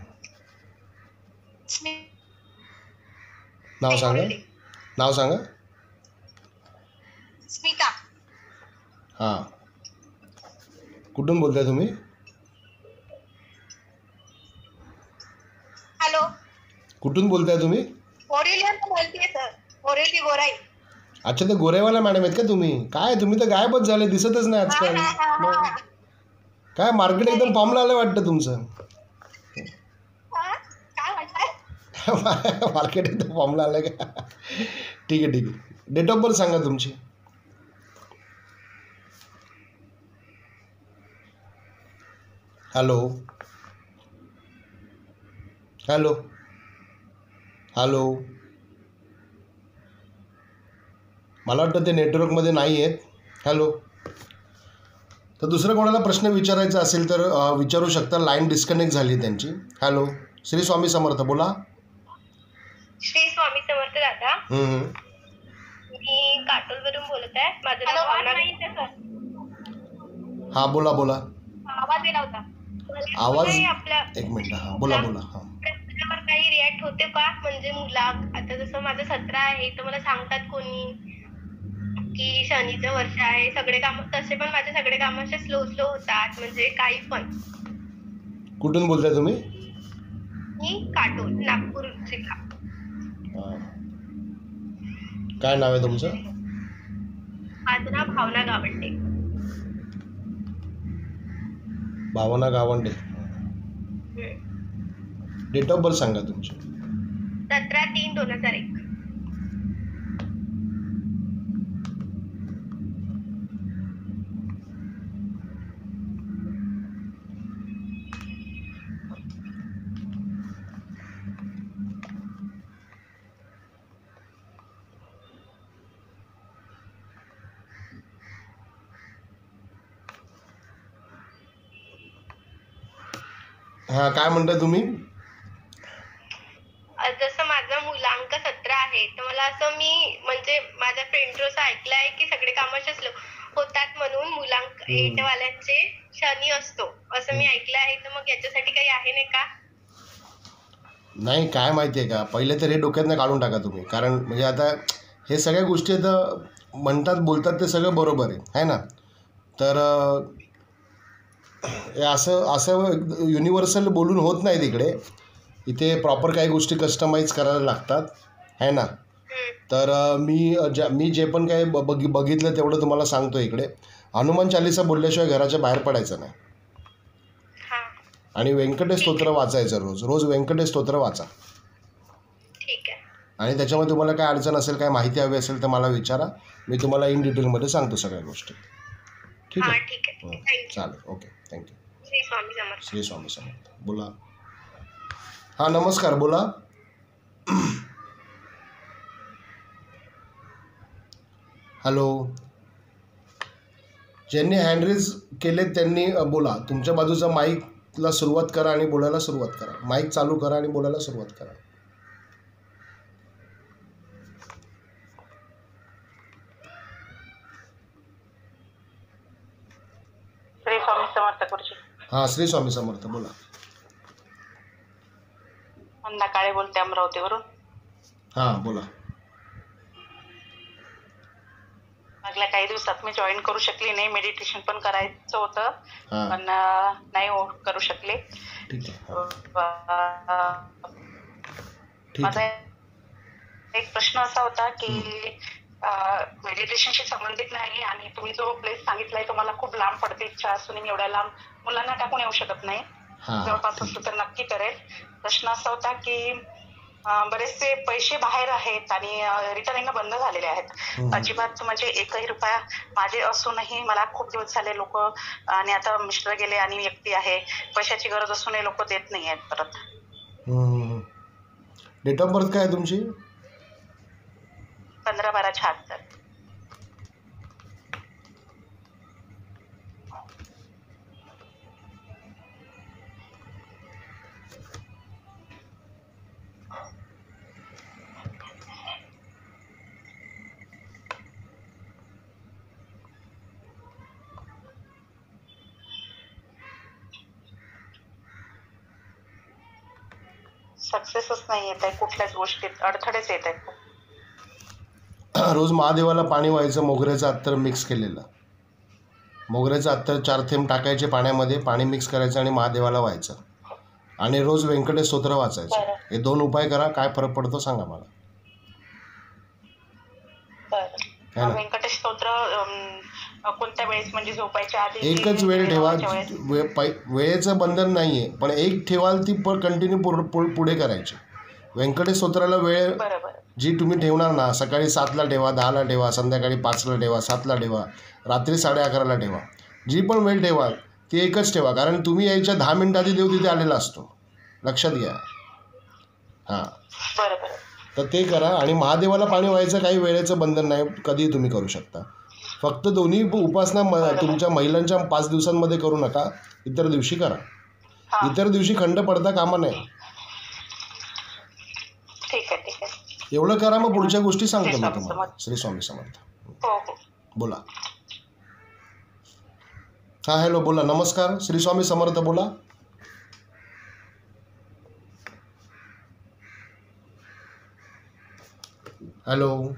नाव सांगा. नाव सांगा. स्मिता. हां, कुठून बोलताय तुम्ही? हॅलो. कुठून बोलताय तुम्ही? बोरिवलीवरून बोलतेय सर. बोरिवली गोराई. अच्छा, ते गोरेवाला मॅडम आहेत का तुम्ही? काय तुम्ही तर गायबच झाले, दिसतच नाही आजकाल. हा. काय मार्केट एकदम फॉर्मला आलं वाटतं तुमचं. काय म्हणताय? मार्केट एकदम फॉर्मला आलं का? ठीक आहे, ठीक आहे. डेट ऑफ बर्थ सांगा तुमची. Hello hello hello. मला वाटतं ते नेटवर्कमध्ये नाही आहेत. हॅलो. तर दुसरं कोणाला प्रश्न विचारायचा असेल तर विचारू शकता. लाईन डिस्कनेक्ट झाली त्यांची. हॅलो. श्री स्वामी समर्थ, बोला. श्री स्वामी समर्थ दादा. मी काटोलवरून बोलत आहे. माझं नाव भावना सर. हां, बोला बोला. आवाज येत नव्हता. आवाज आपल्या एक मिनिट. हां, बोला बोला. हां. त्याच्यावर काही रिॲक्ट होते का? म्हणजे मुला आता जसं माझं 17 आहे तर मला सांगतात कोणी की शनीचं वर्ष आहे. सगळे काम तसे पण माझे सगळे काम असे स्लो होतात. म्हणजे काही पण. कुठून बोलताय तुम्ही? मी काटोल, नागपूर जिल्हा. काय नाव आहे तुमचं? माझं नाव भावना गावंडे. भावना गावंडे. डेट ऑफ बर्थ सांगा तुमची. 17/3/2001. हां, काय म्हणताय तुम्ही? जसं माझा मुलांक 17 आहे तर मला असं मी म्हणजे माझ्या फ्रेंडचं असं ऐकलं आहे की सगळे काम असे स्लो होतात म्हणून मुलांक 8 वाल्यांचे शनी असतो असं मी ऐकलं आहे. तर मग याच्यासाठी काही आहे नाही का? नाही, काय माहिती आहे का, पहिले तर हे डोक्यातनं काढून टाका तुम्ही. कारण म्हणजे आता हे सगळ्या गोष्टी तर म्हणतात बोलतात ते सगळं बरोबर आहे ना. तर हे असं असं युनिव्हर्सल बोलून होत नाही तिकडे. इथे प्रॉपर काही गोष्टी कस्टमाइज करायला लागतात आहे ना. तर मी जे पण काही बघितलं तेवढं तुम्हाला सांगतो इकडे. हनुमान चालीसा बोलल्याशिवाय घराच्या बाहेर पडायचं नाही. आणि व्यंकटेश स्तोत्र वाचायचं रोज रोज. व्यंकटेश स्तोत्र वाचा. ठीक आहे. आणि त्याच्यामध्ये तुम्हाला काय अडचण असेल, काय माहिती हवी असेल तर मला विचारा. मी तुम्हाला इन डिटेलमध्ये सांगतो सगळ्या गोष्टी. ठीक आहे. ठीक आहे. चालेल. Okay, thank you. श्री स्वामी समर्थ. श्री स्वामी समर्थ. बोला. हां, नमस्कार, बोला. हॅलो. ज्यांनी हँडरेज केले त्यांनी बोला. तुमच्या बाजूचा माईकला सुरुवात करा आणि बोलायला सुरुवात करा. माईक चालू करा आणि बोलायला सुरुवात करा. श्री स्वामी समर्थ गुरुजी. हां, श्री स्वामी समर्थ, बोला. मंदा काळे बोलते, अमरावतीवरून. हां, बोला. मागल्या काही दिवसात मी जॉईन करू शकली नाही. मेडिटेशन पण करायचं होतं पण नाही करू शकले. ठीक आहे. माझा एक प्रश्न असा होता की मेडिटेशनशी संबंधित नाही आणि तुम्ही जो प्लेस सांगितलाय तो मला खूप लांब पडते. इच्छा असून एवढ्या लांब मुलांना टाकून येऊ शकत नाही. जवळपास असतं तर नक्की करेल. प्रश्न असा होता की बरेचसे पैसे बाहेर आहेत आणि रिटर्न येणं बंद झालेले आहेत. अजिबात म्हणजे एकही रुपया माझे असूनही मला खूप दिवस झाले लोक आणि आता मिस्टर गेले आणि मी एकटी आहे. पैशाची गरज असूनही लोक देत नाही आहेत परत. डेट ऑफ बर्थ काय आहे तुमची? 15/12/76. सक्सेसच नाही येत आहे कुठल्याच गोष्टीत, अडथळेच येत आहेत. रोज महादेवाला पाणी व्हायचं, मोगऱ्याचं अत्तर मिक्स केलेलं. मोगऱ्याचं अत्तर 4 थेंब टाकायचे पाण्यामध्ये, पाणी मिक्स करायचं आणि महादेवाला व्हायचं. आणि रोज व्यंकटेश स्तोत्र वाचायचं. बरं. हे 2 उपाय करा, काय फरक पडतो सांगा मला. है ना? व्यंकटेश स्तोत्र कोणत्या वेळेस, म्हणजे झोपायच्या आधी? एकच वेळ ठेवा, वेळेस? वेळेचं बंधन नाही आहे, पण एक ठेवाल ती कंटिन्यू पुढे करायची. व्यंकटेश स्तोत्राला वेळ बरोबर. जी तुम्ही ठेवणार ना, सकाळी 7ला ठेवा, 10ला ठेवा, संध्याकाळी 5ला ठेवा, 7ला ठेवा, रात्री 11:30ला ठेवा. जी पण वेळ ठेवाल ती एकच ठेवा, कारण तुम्ही यायच्या 10 मिनिट आधी देव तिथे आलेला असतो. लक्षात घ्या. हां, बरोबर. तर ते करा. आणि महादेवाला पाणी व्हायचं काही वेळेचं बंधन नाही, कधीही तुम्ही करू शकता. फक्त दोन्ही उपासना तुमच्या महिलांच्या 5 दिवसांमध्ये करू नका, इतर दिवशी करा. हां. इतर दिवशी खंड पडता कामा नाही. ठीक आहे, ठीक आहे. एवढं करा, मग पुढच्या गोष्टी सांगतो श्री मी स्वामी तुम्हाला. समर्थ. श्री स्वामी समर्थ. हो हो. बोला. हां, हॅलो, बोला. नमस्कार, श्री स्वामी समर्थ, बोला. हॅलो.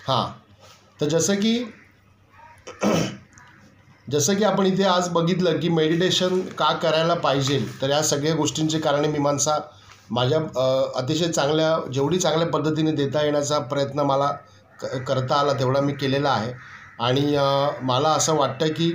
हां, तर जसं की आपण इथे आज बघितलं की मेडिटेशन का करायला पाहिजे, तर या सगळ्या गोष्टींची कारणे मीमांसा माझ्या अतिशय जेवढी चांगल्या पद्धतीने देता येण्याचा प्रयत्न मला करता आला तेवढा मी केलेला आहे. आणि मला असं वाटतं की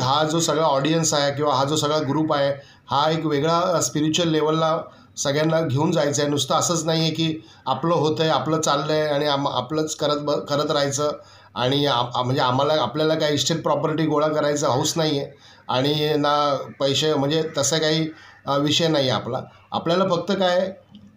हा जो सगळा ऑडियन्स आहे किंवा हा जो सगळा ग्रुप आहे, हा एक वेगळा स्पिरिच्युअल लेवलला सगळ्यांना घेऊन जायचं आहे. नुसतं असंच नाही आहे की आपलं होतं आहे, आपलं चाललं आहे आणि आपलंच करत राहायचं. आणि म्हणजे आपल्याला काही इस्टेट प्रॉपर्टी गोळा करायचा हौस नाही आहे आणि ना पैसे, म्हणजे तसं काही विषय नाही आहे आपला. आपल्याला फक्त काय,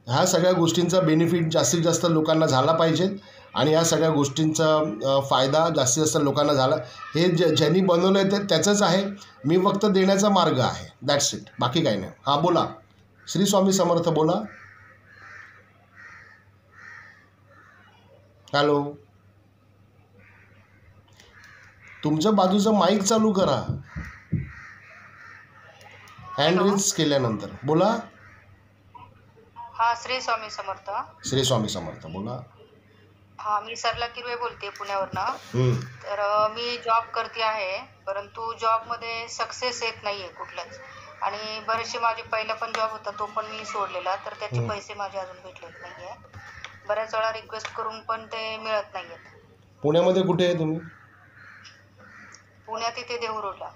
ह्या सगळ्या गोष्टींचा बेनिफिट जास्तीत जास्त लोकांना झाला पाहिजे आणि या सगळ्या गोष्टींचा फायदा जास्तीत जास्त लोकांना झाला. हे ज्यांनी बनवलं आहे त्याचंच आहे, मी फक्त देण्याचा मार्ग आहे. दॅट्स इट, बाकी काही नाही. हां, बोला. श्री स्वामी समर्थ, बोला. हॅलो. तुमच्या बाजूचं माईक चालू करा हँड रेज केल्यानंतर. बोला. हा, श्री स्वामी समर्थ. श्री स्वामी समर्थ, बोला. हा, मी सरला किरवे बोलते पुण्यावरनं. तर मी जॉब करते आहे, परंतु जॉबमध्ये सक्सेस येत नाहीये कुठलाच. आणि बरेचसे माझे पहिला पण जॉब होता, तो पण मी सोडलेला, तर त्याचे पैसे माझे अजून भेटलेले नाहीये. बऱ्याच वेळा रिक्वेस्ट करून पण ते मिळत नाहीयेत. पुण्यामध्ये कुठे आहे तुम्ही? पुण्यात इथे देहू रोडला.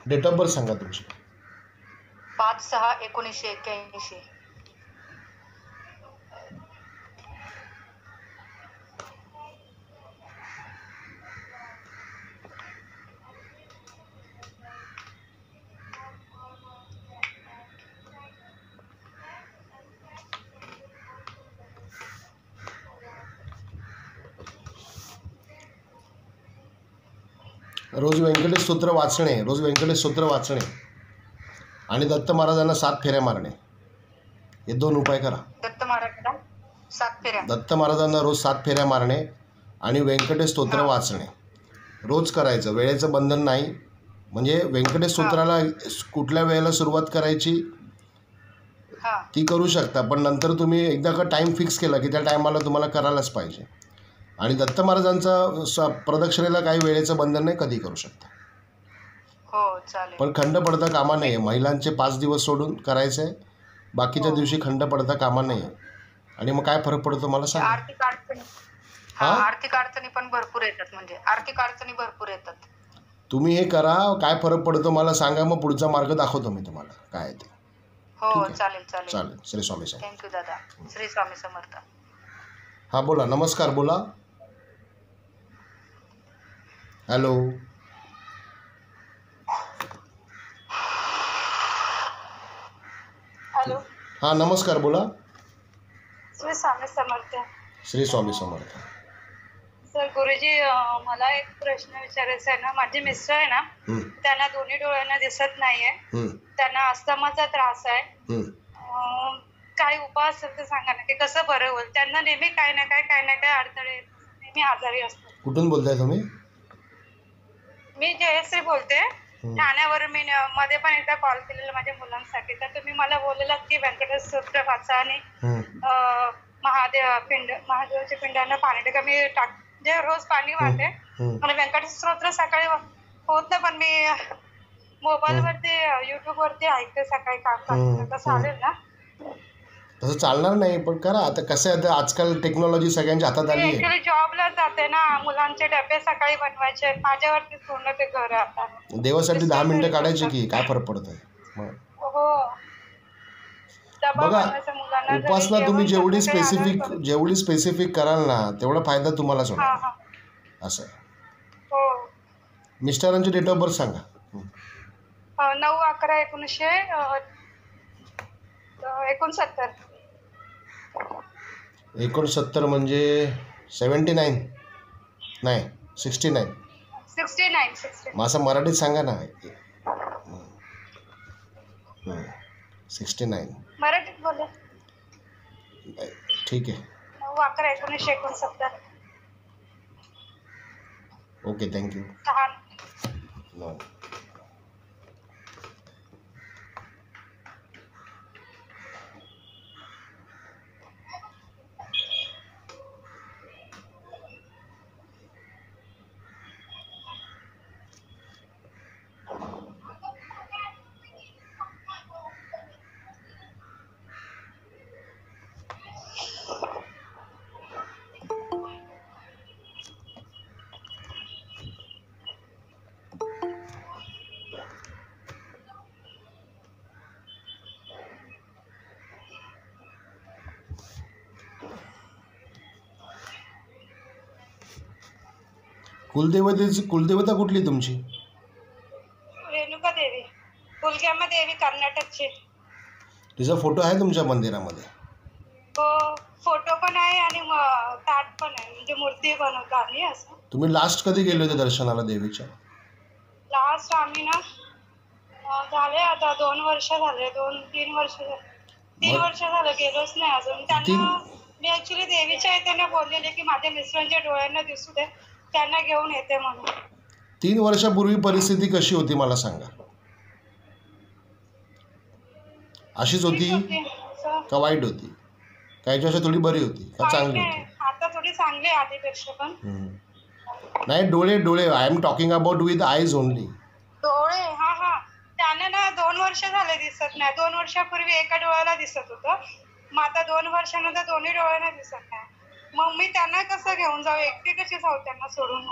डेट ऑफ बर्थ सांगा तुमची. 5/6/1981. रोज व्यंकटेश स्तोत्र वाचणे आणि दत्त महाराजांना 7 फेऱ्या मारणे, हे 2 उपाय करा. दत्त महाराजांना 7 फेऱ्या. दत्त महाराजांना रोज 7 फेऱ्या मारणे आणि व्यंकटेश स्तोत्र वाचणे रोज करायचं. वेळेचं बंधन नाही. म्हणजे व्यंकटेश स्तोत्राला कुठल्या वेळेला सुरुवात करायची ती करू शकता, पण नंतर तुम्ही एकदा का टाईम फिक्स केला की त्या टायमाला तुम्हाला करायलाच पाहिजे. आणि दत्त महाराजांचा प्रदक्षिणेला काही वेळेचं बंधन नाही, कधी करू शकता. हो, चालेल. पण खंड पडता कामा नाही. महिलांचे 5 दिवस सोडून करायचं आहे, बाकीच्या दिवशी खंड पडता कामा नाही. आणि मग काय फरक पडतो मला सांगा. आर्थिक अडचणी पण भरपूर येतात, म्हणजे आर्थिक अडचणी भरपूर येतात. तुम्ही हे करा, काय फरक पडतो मला सांगा, मग पुढचा मार्ग दाखवतो मी तुम्हाला काय आहे ते. हो, चालेल. श्री स्वामी समर्थ. थँक्यू दादा. श्री स्वामी समर्थ. हां, बोला. नमस्कार, बोला. हॅलो. हॅलो. हां, नमस्कार, बोला. श्री स्वामी समर्थ. श्री स्वामी समर्थ. सर, गुरुजी, मला एक प्रश्न विचारायचा आहे ना. माझे मिस्टर आहे ना, त्यांना दोन्ही डोळ्यांना दिसत नाहीये. त्यांना अस्थमाचा त्रास आहे. काही उपाय असेल तर सांगा ना, की कसं बरं होईल. त्यांना नेहमी काही ना काय अडथळे येतात. नेहमी आजारी असतात. कुठून बोलताय तुम्ही? मी जयश्री बोलते. ठाण्यावरून मी मध्ये पण एकदा कॉल केलेला माझ्या मुलांसाठी. तर तुम्ही मला बोललेलात की व्यंकटेश स्तोत्र वाचा आणि महादेवाच्या पिंडांना पाणी टाका. मी म्हणजे रोज पाणी वाहते. मला व्यंकटेश स्तोत्र सकाळी होत नाही, पण मी मोबाईल वरती युट्यूब वरती ऐकते सकाळी काम करताना. चालेल ना? तसं चालणार नाही, पण करा. आता कसं आहे, आजकाल टेक्नॉलॉजी सगळ्यांच्या हातात आली आहे. ऍक्च्युली जॉबला जाते ना, मुलांचे डबे सकाळी बनवायचे, माझ्यावरती पूर्ण ते घर आहे आता. देवासाठी 10 मिनिटं काढायची की काय फरक पडतोय. हो, डबा बघा, बनवायचा मुलांना. उपासना तुम्ही जेवढी स्पेसिफिक कराल ना, तेवढा फायदा तुम्हालाच होणार. असं आहे. हो. मिस्टरांची डेट ऑफ बर्थ सांगा. 9/11/1969. 69 म्हणजे 79 नाही 69. 69. मग असं मराठीत सांगा ना. 69 मराठीत बोला. ठीक आहे. 9/11/1969. Okay, thank you. नो. कुलदेवता कुठली तुमची? रेणुका देवी, कुलग्यामा देवी, कर्नाटकची. तिचा फोटो आहे तुमच्या मंदिरामध्ये? हो, फोटो पण आहे आणि ताट पण आहे, म्हणजे मूर्ती बनवतो आम्ही. असं. तुम्ही लास्ट कधी गेले होते दर्शनाला देवीच्या? लास्ट आम्ही ना झाले आता 2 वर्ष झाले. 2-3 वर्ष झाले. 3 वर्ष झालं गेलोच नाही अजून. त्यांना मी ऍक्च्युली देवीच्या त्यांना बोललेले की माझ्या मिस्टरांच्या डोळ्यांना दिसू दे, त्यांना घेऊन येते म्हणून. 3 वर्षापूर्वी परिस्थिती कशी होती मला सांगा? अशीच होती का वाईट होती? काहीच्या थोडी बरी होती का चांगली होती? आता थोडी चांगली आहे आधीपेक्षा पण. नाही, डोळे I am talking about with eyes only. डोळे, हा त्यांना ना 2 वर्ष झाले दिसत नाही. 2 वर्षापूर्वी एका डोळ्याला दिसत होतं, मग आता 2 वर्षानंतर दोन्ही डोळ्यांना दिसत नाही. मग मी त्यांना कसं घेऊन जाऊ, एकटी कशी जाऊ त्यांना सोडून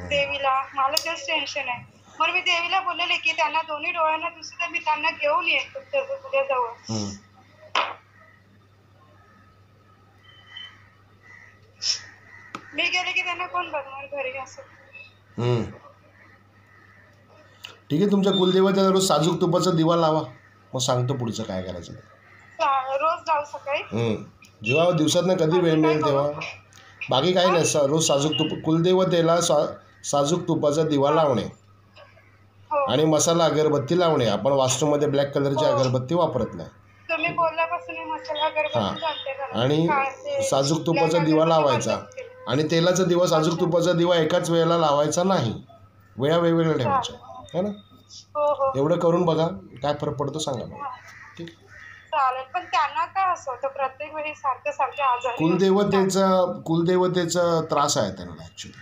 देवीला? मला तेच टेन्शन आहे. मग मी देवीला बोललेले की त्यांना दोन्ही डोळ्यांना दिसत तर मी त्यांना घेऊन येईन तुझ्या जवळ. मी गेले की त्यांना कोण बघणार घरी? असं. ठीक आहे, तुमच्या कुलदेवतेला रोज साजूक तुपाचा दिवा लावा, मग सांगतो पुढचं काय करायचं. रोज जाऊ सकाळी? जेव्हा दिवसातनं कधी वेळ मिळेल तेव्हा. बाकी काही नाही, रोज साजूक तुप, कुलदेवतेला साजूक तुपाचा दिवा लावणे आणि मसाला अगरबत्ती लावणे. आपण वास्तूमध्ये ब्लॅक कलरची अगरबत्ती वापरत नाही. तुम्ही बोलल्यापासून मसाला अगरबत्ती आणि साजूक तुपाचा दिवा लावायचा आणि तेलाचा दिवा, साजूक तुपाचा दिवा एकाच वेळेला लावायचा नाही, वेळा वेगवेगळ्या ठेवायच्या, है ना? एवढं करून बघा, काय फरक पडतो सांगा मला. ठीक आहे, चालेल. पण त्यांना काय असं होतं प्रत्येक वेळी सारखे आजारी? कुलदेवतेचा त्रास आहे त्यांना ऍक्च्युली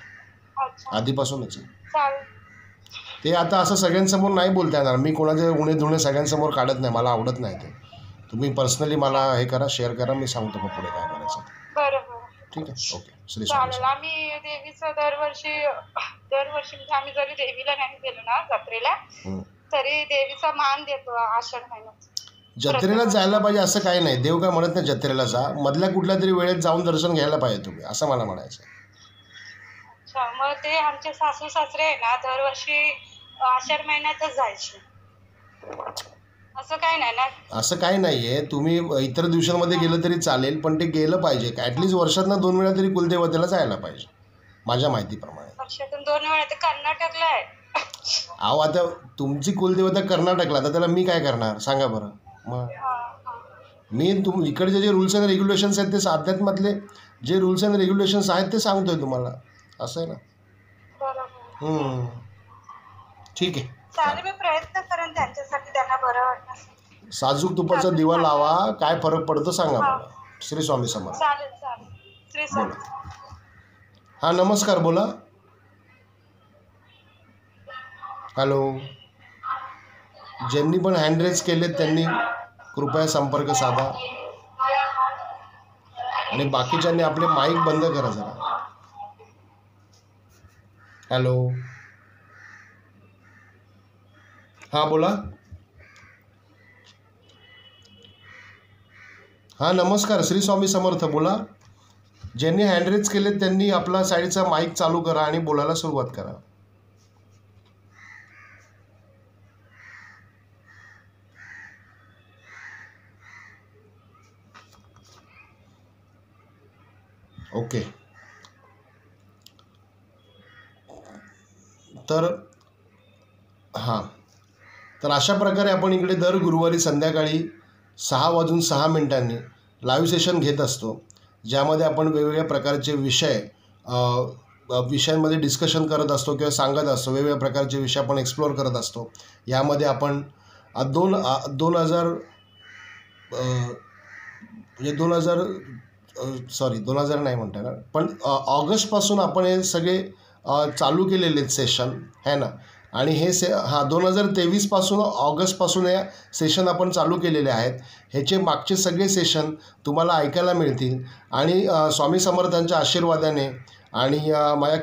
आधीपासूनच. ते आता असं सगळ्यांसमोर नाही बोलता येणार. मी कोणाचे उणे धुणे सगळ्यांसमोर काढत नाही, मला आवडत नाही ते. तुम्ही पर्सनली मला हे करा, शेअर करा, मी सांगतो मग पुढे काय करायचं. बरोबर, ठीक आहे, ओके. श्री चालेल. आम्ही देवीचं दरवर्षी म्हणजे आम्ही जरी देवीला नाही गेलो ना जत्रेला, तरी देवीचा मान देतो आषाढ महिन्यात. जत्रेला जायला पाहिजे असं काही नाही, देव काय म्हणत नाही जत्रेला जा, मधल्या कुठल्या तरी वेळेत जाऊन दर्शन घ्यायला पाहिजे तुम्ही, असं मला म्हणायचं. अच्छा, मग ते आमचे सासू सासरे आहे ना दरवर्षी आषाढ महिन्यातच जायचे, असं काही नाही ना? असं काही नाहीये, तुम्ही इतर दिवसांमध्ये गेलं तरी चालेल, पण ते गेलं पाहिजे. ॲटलिस्ट वर्षातनं 2 वेळा तरी कुलदेवतेला जायला पाहिजे माझ्या माहितीप्रमाणे. वर्षातून 2 वेळा? ते कर्नाटकला आहे. अहो, आता तुमची कुलदेवता कर्नाटकला, तर त्याला मी काय करणार सांगा बरं. मग मी इकडचे जे रूल्स अँड रेग्युलेशन्स आहेत ते अध्यात्मातले जे रूल्स अँड रेग्युलेशन्स आहेत ते सांगतोय तुम्हाला, असं आहे ना. बरोबर. ठीक आहे, चालेल, मी प्रयत्न करेन त्यांच्यासाठी, त्यांना बरं वाटतं. साजूक तुपाचा दिवा लावा, काय फरक पडतो सांगा मला. श्री स्वामी समर्थ. चालेल चालेल. श्री स्वामी. हां नमस्कार, बोला. हॅलो. ज्यांनी पण हँड रेज केले त्यांनी कृपया संपर्क साधा आणि बाकीच्यांनी आपले माईक बंद करा जरा. हॅलो. हां बोला. हां नमस्कार, श्री स्वामी समर्थ, बोला. ज्यांनी हँड रेज केले त्यांनी आपला साईडचा माईक चालू करा आणि बोलायला सुरुवात करा. ओके. तर हां, तर अशा प्रकारे आपण इकडे दर गुरुवारी संध्याकाळी 6:06 लाईव्ह सेशन घेत असतो, ज्यामध्ये आपण वेगवेगळ्या प्रकारचे विषयांमध्ये डिस्कशन करत असतो किंवा सांगत असतो. वेगवेगळ्या प्रकारचे विषय आपण एक्सप्लोअर करत असतो. यामध्ये आपण 2000 नाही म्हणता येणार, पण ऑगस्टपासून आपण हे सगळे चालू केलेले आहेत सेशन, है ना. आणि हे 2023 ऑगस्टपासून हे सेशन आपण चालू केलेले आहेत. ह्याचे मागचे सगळे सेशन तुम्हाला ऐकायला मिळतील. आणि स्वामी समर्थांच्या आशीर्वादाने आणि माझी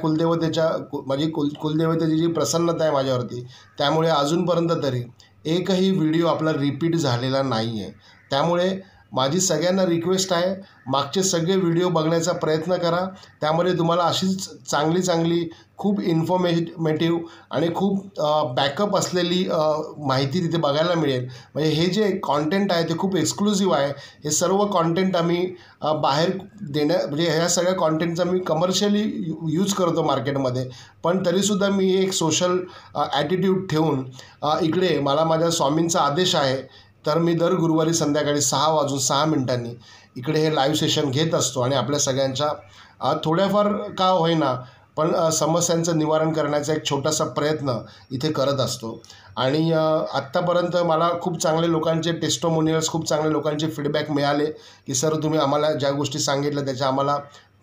कुलदेवतेची जी प्रसन्नता आहे माझ्यावरती, त्यामुळे अजूनपर्यंत तरी एकही व्हिडिओ आपला रिपीट झालेला नाही आहे. त्यामुळे माझी सगळ्यांना रिक्वेस्ट आहे, मागचे सगळे व्हिडिओ बघण्याचा प्रयत्न करा. त्यामध्ये तुम्हाला अशीच चांगली खूप इन्फॉर्मेटिव्ह आणि खूप बॅकअप असलेली माहिती तिथे बघायला मिळेल. म्हणजे हे जे कॉन्टेंट आहे ते खूप एक्सक्लुझिव्ह आहे. हे सर्व कॉन्टेंट आम्ही बाहेर म्हणजे ह्या सगळ्या कॉन्टेंटचा मी कमर्शियली यूज करतो मार्केटमध्ये, पण तरीसुद्धा मी एक सोशल ॲटिट्यूड ठेवून इकडे मला माझ्या स्वामींचा आदेश आहे, तर मी दर गुरुवारी संध्याकाळी 6:06 इकडे हे लाईव्ह सेशन घेत असतो आणि आपल्या सगळ्यांच्या थोड्याफार का होईना पण समस्यांचं निवारण करण्याचा एक छोटासा प्रयत्न इथे करत असतो. आणि आत्तापर्यंत मला खूप चांगले लोकांचे टेस्टोमोनियल्स, खूप चांगले लोकांचे फीडबॅक मिळाले की सर तुम्ही आम्हाला ज्या गोष्टी सांगितल्या त्याचा आम्हाला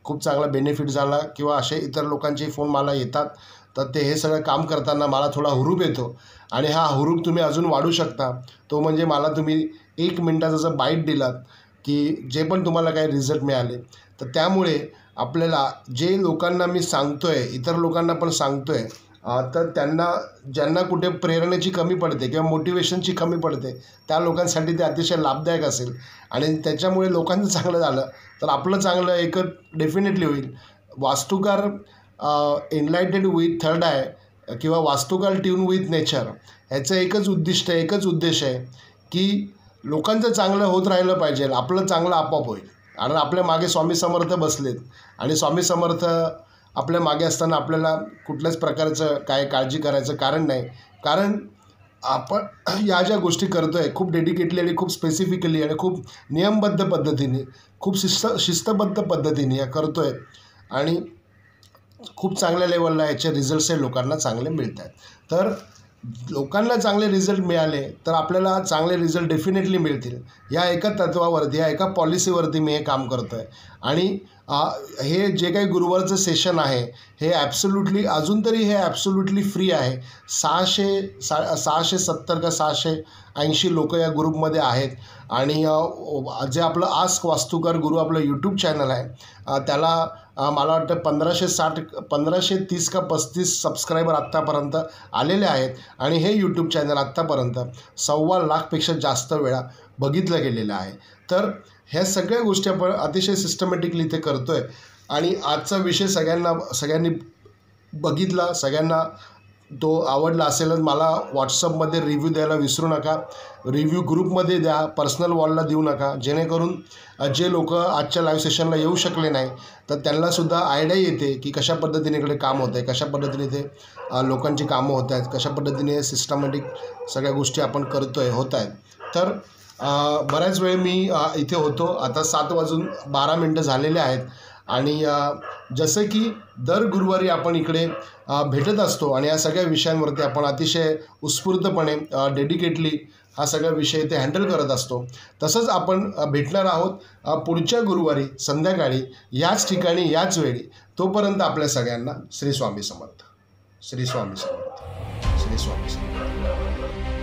खूप चांगला बेनिफिट झाला, किंवा असे इतर लोकांचे फोन मला येतात. तर ते हे सगळं काम करताना मला थोडा हुरूप येतो. आणि हा हुरूप तुम्ही अजून वाढू शकता. तो म्हणजे मला तुम्ही 1 मिनिटाचा जर बाईट दिलात की जे पण तुम्हाला काही रिझल्ट मिळाले, तर त्यामुळे आपल्याला जे लोकांना मी सांगतो आहे, इतर लोकांना पण सांगतो आहे, तर ज्यांना कुठे प्रेरणेची कमी पडते किंवा मोटिवेशनची कमी पडते, त्या लोकांसाठी ते अतिशय लाभदायक असेल. आणि त्याच्यामुळे लोकांचं चांगलं झालं तर आपलं चांगलं एक डेफिनेटली होईल. वास्तुकार एनलाइटेड विथ थर्ड आय किंवा वास्तुकार ट्यून विथ नेचर, ह्याचं एकच उद्देश आहे की लोकांचं चांगलं होत राहिलं पाहिजे, आपलं चांगलं आपोआप होईल. कारण आपल्या मागे स्वामी समर्थ बसलेत आणि स्वामी समर्थ आपल्या मागे असताना आपल्याला कुठल्याच प्रकारचं काय काळजी करायचं कारण नाही. कारण आपण या ज्या गोष्टी करतो आहे खूप डेडिकेटली आणि खूप स्पेसिफिकली आणि खूप नियमबद्ध पद्धतीने, खूप शिस्तबद्ध पद्धतीने या करतो आहे आणि खूप चांगल्या लेवलला याचे रिझल्ट्स हे लोकांना चांगले मिळत आहेत. तर लोकांना चांगले रिझल्ट मिळाले तर आपल्याला चांगले रिझल्ट डेफिनेटली मिळतील. या एका तत्वावरती, या एका पॉलिसीवरती मी हे काम करतो आहे. आणि हे जे काही गुरुवारचं सेशन आहे हे ॲब्सोल्युटली अजून तरी हे ॲब्सोल्युटली फ्री आहे. 670 का 680 लोक या ग्रुपमध्ये आहेत. आणि जे आपलं आस्क वास्तुकार गुरु आपलं यूट्यूब चॅनल आहे त्याला मला वाटतं 1530 का 35 सबस्क्रायबर आत्तापर्यंत आलेले आहेत. आणि हे यूट्यूब चॅनल आत्तापर्यंत 1.25 लाखपेक्षा जास्त वेळा बघितलं गेलेलं आहे. तर ह्या सगळ्या गोष्टी आपण अतिशय सिस्टमॅटिकली इथे करतो आहे. आणि आजचा विषय सगळ्यांनी बघितला, सगळ्यांना तो आवडला असेलच. मला व्हॉट्सअपमध्ये रिव्ह्यू द्यायला विसरू नका. रिव्ह्यू ग्रुपमध्ये द्या, पर्सनल वॉलला देऊ नका, जेणेकरून जे लोक आजच्या लाईव्ह सेशनला येऊ शकले नाही तर त्यांनासुद्धा आयडिया येते की कशा पद्धतीने इकडे काम होतं आहे, कशा पद्धतीने ते लोकांची कामं होत आहेत, कशा पद्धतीने सिस्टमॅटिक सगळ्या गोष्टी आपण करतो आहे होत आहेत. तर बऱ्याच वेळ मी इथे होतो. आता 7:12 झालेले आहेत आणि जसं की दर गुरुवारी आपण इकडे भेटत असतो आणि या सगळ्या विषयांवरती आपण अतिशय उत्स्फूर्तपणे डेडिकेटली हा सगळा विषय इथे हँडल करत असतो. तसंच आपण भेटणार आहोत पुढच्या गुरुवारी संध्याकाळी याच ठिकाणी याच वेळी. तोपर्यंत आपल्या सगळ्यांना श्री स्वामी समर्थ. श्री स्वामी समर्थ. श्री स्वामी समर्थ.